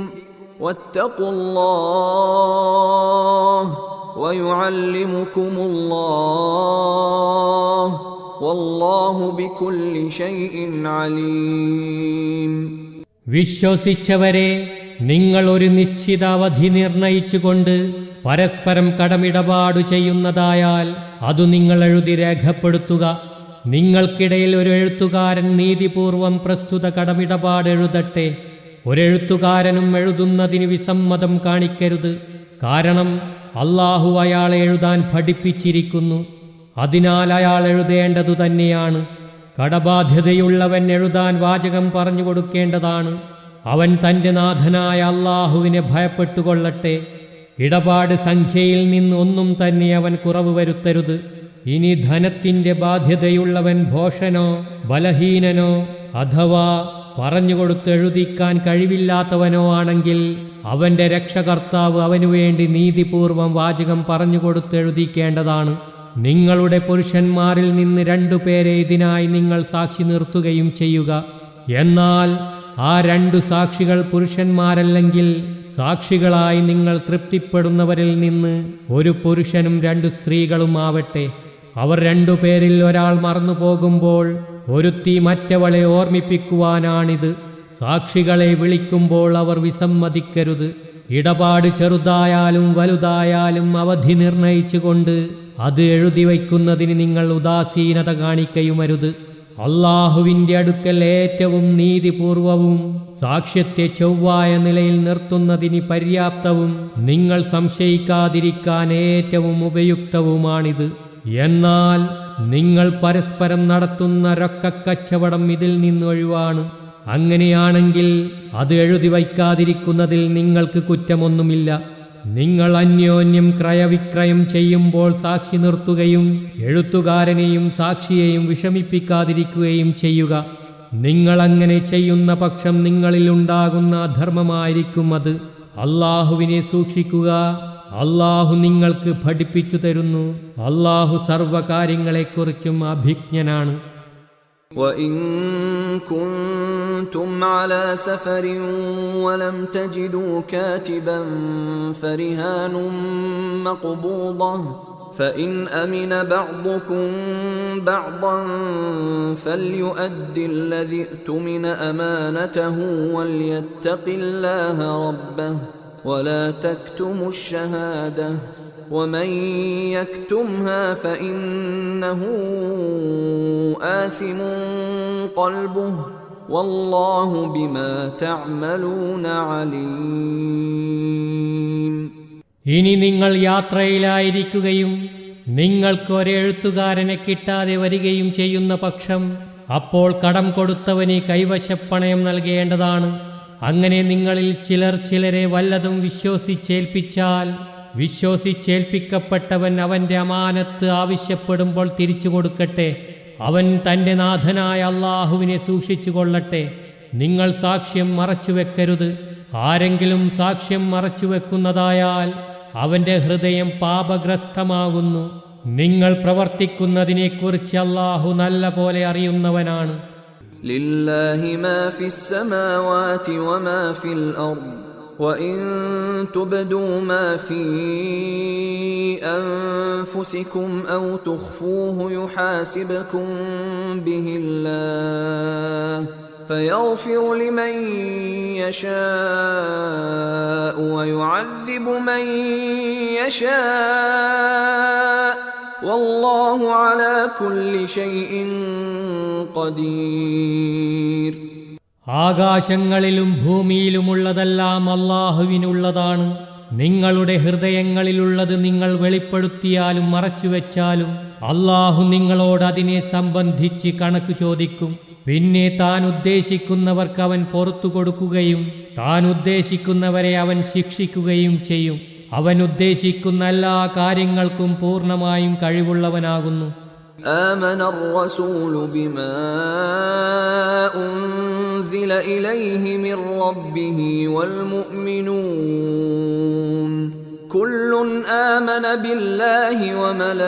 واتقوا الله ويعلمكم الله والله بكل شيء عليم. വിശ്വസിച്ചവരെ, നിങ്ങൾ ഒരു നിശ്ചിത അവധി നിർണയിച്ചുകൊണ്ട് പരസ്പരം കടമിടപാടു ചെയ്യുന്നതായാൽ അതു നിങ്ങൾ എഴുതി രേഖപ്പെടുത്തുക. നിങ്ങൾക്കിടയിൽ ഒരു എഴുത്തുകാരൻ നീതിപൂർവം പ്രസ്തുത കടമിടപാട് എഴുതട്ടെ. ഒരെഴുത്തുകാരനും എഴുതുന്നതിന് വിസമ്മതം കാണിക്കരുത്. കാരണം അല്ലാഹു അയാളെ എഴുതാൻ പഠിപ്പിച്ചിരിക്കുന്നു. അതിനാൽ അയാൾ എഴുതേണ്ടതു തന്നെയാണ്. കടബാധ്യതയുള്ളവൻ എഴുതാൻ വാചകം പറഞ്ഞു കൊടുക്കേണ്ടതാണ്. അവൻ തൻ്റെ നാഥനായ അല്ലാഹുവിനെ ഭയപ്പെട്ടുകൊള്ളട്ടെ. ഇടപാട് സംഖ്യയിൽ നിന്ന് ഒന്നും തന്നെ അവൻ കുറവ് വരുത്തരുത്. ഇനി ധനത്തിൻ്റെ ബാധ്യതയുള്ളവൻ ഭോഷനോ ബലഹീനനോ അഥവാ പറഞ്ഞുകൊടുത്ത് എഴുതിക്കാൻ കഴിവില്ലാത്തവനോ ആണെങ്കിൽ അവൻ്റെ രക്ഷകർത്താവ് അവനുവേണ്ടി നീതിപൂർവം വാചകം പറഞ്ഞുകൊടുത്ത് എഴുതിക്കേണ്ടതാണ്. നിങ്ങളുടെ പുരുഷന്മാരിൽ നിന്ന് 2 പേരെ ഇതിനായി നിങ്ങൾ സാക്ഷി നിർത്തുകയും ചെയ്യുക. എന്നാൽ ആ 2 സാക്ഷികൾ പുരുഷന്മാരല്ലെങ്കിൽ സാക്ഷികളായി നിങ്ങൾ തൃപ്തിപ്പെടുന്നവരിൽ നിന്ന് ഒരു പുരുഷനും 2 സ്ത്രീകളും ആവട്ടെ. അവർ 2 പേരിൽ ഒരാൾ മറന്നുപോകുമ്പോൾ ഒരുത്തി മറ്റവളെ ഓർമ്മിപ്പിക്കുവാനാണിത്. സാക്ഷികളെ വിളിക്കുമ്പോൾ അവർ വിസമ്മതിക്കരുത്. ഇടപാട് ചെറുതായാലും വലുതായാലും അവധി നിർണയിച്ചുകൊണ്ട് അത് എഴുതി വയ്ക്കുന്നതിന് നിങ്ങൾ ഉദാസീനത കാണിക്കയുമരുത്. അല്ലാഹുവിൻ്റെ അടുക്കൽ ഏറ്റവും നീതിപൂർവവും സാക്ഷ്യത്തെ ചൊവ്വായ നിലയിൽ നിർത്തുന്നതിന് പര്യാപ്തവും നിങ്ങൾ സംശയിക്കാതിരിക്കാൻ ഏറ്റവും ഉപയുക്തവുമാണിത്. എന്നാൽ നിങ്ങൾ പരസ്പരം നടത്തുന്ന രൊക്കക്കച്ചവടം ഇതിൽ നിന്നൊഴിവാണ്. അങ്ങനെയാണെങ്കിൽ അത് എഴുതി വയ്ക്കാതിരിക്കുന്നതിൽ നിങ്ങൾക്ക് കുറ്റമൊന്നുമില്ല. നിങ്ങൾ അന്യോന്യം ക്രയവിക്രയം ചെയ്യുമ്പോൾ സാക്ഷി നിർത്തുകയും എഴുത്തുകാരനെയും സാക്ഷിയെയും വിഷമിപ്പിക്കാതിരിക്കുകയും ചെയ്യുക. നിങ്ങൾ അങ്ങനെ ചെയ്യുന്ന പക്ഷം നിങ്ങളിൽ ഉണ്ടാകുന്ന അധർമ്മമായിരിക്കും അത്. അല്ലാഹുവിനെ സൂക്ഷിക്കുക. അല്ലാഹു നിങ്ങൾക്ക് പഠിപ്പിച്ചു തരുന്നു. അല്ലാഹു സർവകാര്യങ്ങളെക്കുറിച്ചും അഭിജ്ഞനാണ്. وَإِن كُنتُمْ عَلَى سَفَرٍ وَلَمْ تَجِدُوا كَاتِبًا فَرِهَانٌ مَّقْبُوضَةٌ فَإِنْ أَمِنَ بَعْضُكُمْ بَعْضًا فَلْيُؤَدِّ الَّذِي اؤْتُمِنَ أَمَانَتَهُ وَلْيَتَّقِ اللَّهَ رَبَّهُ وَلَا تَكْتُمُوا الشَّهَادَةَ وَمَن يَكْتُمْهَا فَإِنَّهُ آثِمٌ قَلْبُهُ وَاللَّهُ بِمَا تَعْمَلُونَ عَلِيمٌ. ഇനി നിങ്ങൾ യാത്രയിലായിരിക്കുകയും നിങ്ങൾക്ക് ഒരെഴുത്തുകാരനെ കിട്ടാതെ വരികയും ചെയ്യുന്ന പക്ഷം അപ്പോൾ കടം കൊടുത്തവന് കൈവശപ്പണയം നൽകേണ്ടതാണ്. അങ്ങനെ നിങ്ങളിൽ ചിലരെ വല്ലതും വിശ്വസിച്ചേൽപ്പിച്ചാൽ വിശ്വസിച്ചേൽപ്പിക്കപ്പെട്ടവൻ അവൻ്റെ അമാനത്ത് ആവശ്യപ്പെടുമ്പോൾ തിരിച്ചു കൊടുക്കട്ടെ. അവൻ തൻ്റെ നാഥനായ അല്ലാഹുവിനെ സൂക്ഷിച്ചു കൊള്ളട്ടെ. നിങ്ങൾ സാക്ഷ്യം മറച്ചുവെക്കരുത്. ആരെങ്കിലും സാക്ഷ്യം മറച്ചുവെക്കുന്നതായാൽ അവൻ്റെ ഹൃദയം പാപഗ്രസ്തമാകുന്നു. നിങ്ങൾ പ്രവർത്തിക്കുന്നതിനെക്കുറിച്ച് അല്ലാഹു നല്ല പോലെ അറിയുന്നവനാണ്. ലില്ലാഹി മാ ഫിസ് സമാവാതി വമാ ഫിൽ അർദ് وَإِن تُبْدُوا مَا فِي أَنفُسِكُمْ أَوْ تُخْفُوهُ يُحَاسِبْكُم بِهِ اللَّهُ فَيَغْفِرُ لِمَن يَشَاءُ وَيُعَذِّبُ مَن يَشَاءُ وَاللَّهُ عَلَى كُلِّ شَيْءٍ قَدِيرٌ. ആകാശങ്ങളിലും ഭൂമിയിലുമുള്ളതെല്ലാം അല്ലാഹുവിനുള്ളതാണ്. നിങ്ങളുടെ ഹൃദയങ്ങളിലുള്ളത് നിങ്ങൾ വെളിപ്പെടുത്തിയാലും മറച്ചുവെച്ചാലും അല്ലാഹു നിങ്ങളോട് അതിനെ സംബന്ധിച്ച് കണക്ക് ചോദിക്കും. പിന്നെ താൻ ഉദ്ദേശിക്കുന്നവർക്ക് അവൻ പുറത്തു കൊടുക്കുകയും താൻ ഉദ്ദേശിക്കുന്നവരെ അവൻ ശിക്ഷിക്കുകയും ചെയ്യും. അവൻ ഉദ്ദേശിക്കുന്ന എല്ലാ കാര്യങ്ങൾക്കും പൂർണ്ണമായും കഴിവുള്ളവനാകുന്നു. آمن الرسول بما أنزل إليه من ربه والمؤمنون كل آمن بالله وملائكته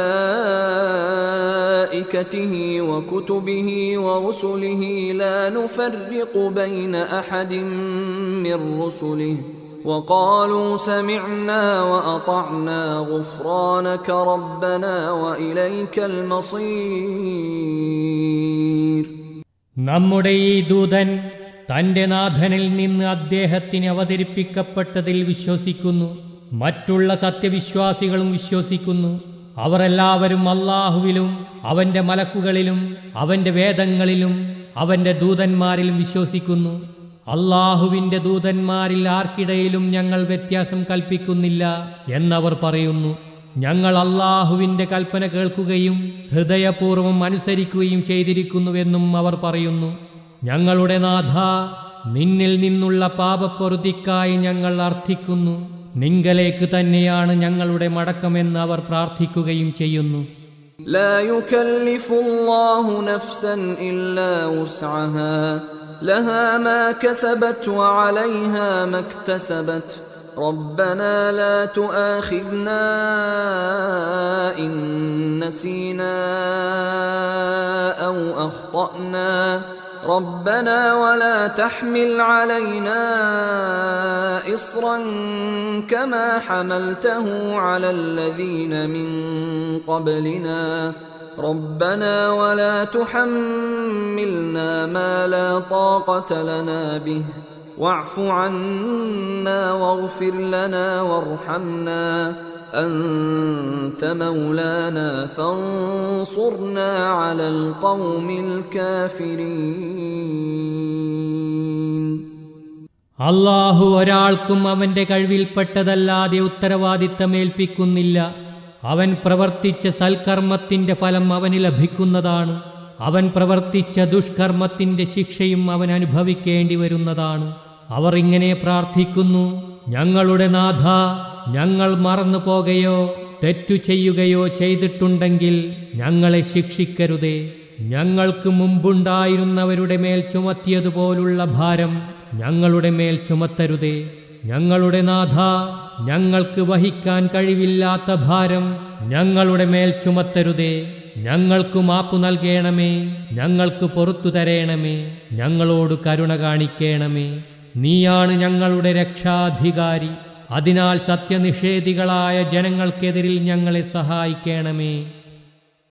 وكتبه ورسله لا نفرق بين أحد من رسله وقالوا سمعنا وأطعنا غفرانك ربنا وإليك المصير. നമ്മുടെ ഈ ദൂതൻ തന്റെ നാഥനിൽ നിന്ന് അദ്ദേഹത്തിന് അവതരിപ്പിക്കപ്പെട്ടതിൽ വിശ്വസിക്കുന്നു. മറ്റുള്ള സത്യവിശ്വാസികളും വിശ്വസിക്കുന്നു. അവർ എല്ലാവരും അല്ലാഹുവിലും അവന്റെ മലക്കുകളിലും അവന്റെ വേദങ്ങളിലും അവന്റെ ദൂതന്മാരിലും വിശ്വസിക്കുന്നു. അല്ലാഹുവിന്റെ ദൂതന്മാരിൽ ആർക്കിടയിലും ഞങ്ങൾ വ്യത്യാസം കൽപ്പിക്കുന്നില്ല എന്നവർ പറയുന്നു. ഞങ്ങൾ അല്ലാഹുവിന്റെ കൽപ്പന കേൾക്കുകയും ഹൃദയപൂർവ്വം അനുസരിക്കുകയും ചെയ്തിരിക്കുന്നുവെന്നും അവർ പറയുന്നു. ഞങ്ങളുടെ നാഥ, നിന്നിൽ നിന്നുള്ള പാപപ്പൊറുതിക്കായി ഞങ്ങൾ അർത്ഥിക്കുന്നു. നിങ്കലേക്ക് തന്നെയാണ് ഞങ്ങളുടെ മടക്കമെന്ന് അവർ പ്രാർത്ഥിക്കുകയും ചെയ്യുന്നു. لا يكلف الله نفسا إلا وسعها لها ما كسبت وعليها ما اكتسبت ربنا لا تؤاخذنا إن نسينا أو أخطأنا ربنا ولا تحمل علينا إصرا كما حملته على الذين من قبلنا ربنا ولا تحملنا ما لا طاقة لنا به واعف عنا واغفر لنا وارحمنا أنت مولانا فانصرنا على القوم الكافرين. അല്ലാഹു ഒരാൾക്കും അവന്റെ കഴിവിൽപ്പെട്ടതല്ലാതെ ഉത്തരവാദിത്തമേൽപ്പിക്കുന്നില്ല. അവൻ പ്രവർത്തിച്ച സൽക്കർമ്മത്തിന്റെ ഫലം അവന് ലഭിക്കുന്നതാണ്. അവൻ പ്രവർത്തിച്ച ദുഷ്കർമ്മത്തിന്റെ ശിക്ഷയും അവൻ അനുഭവിക്കേണ്ടി വരുന്നതാണ്. അവർ ഇങ്ങനെ പ്രാർത്ഥിക്കുന്നു: ഞങ്ങളുടെ നാഥ, ഞങ്ങൾ മറന്നു പോകുകയോ തെറ്റു ചെയ്യുകയോ ചെയ്തിട്ടുണ്ടെങ്കിൽ ഞങ്ങളെ ശിക്ഷിക്കരുതേ. ഞങ്ങൾക്ക് മുമ്പുണ്ടായിരുന്നവരുടെ മേൽ ചുമത്തിയതുപോലുള്ള ഭാരം ഞങ്ങളുടെ മേൽ ചുമത്തരുതേ. ഞങ്ങളുടെ നാഥ, ഞങ്ങൾക്ക് വഹിക്കാൻ കഴിവില്ലാത്ത ഭാരം ഞങ്ങളുടെ മേൽ ചുമത്തരുതേ. ഞങ്ങൾക്ക് മാപ്പു നൽകണമേ, ഞങ്ങൾക്ക് പുറത്തു തരേണമേ, ഞങ്ങളോട് കരുണ കാണിക്കണമേ. നീയാണ് ഞങ്ങളുടെ രക്ഷാധികാരി. അതിനാൽ സത്യനിഷേധികളായ ജനങ്ങൾക്കെതിരിൽ ഞങ്ങളെ സഹായിക്കണമേ.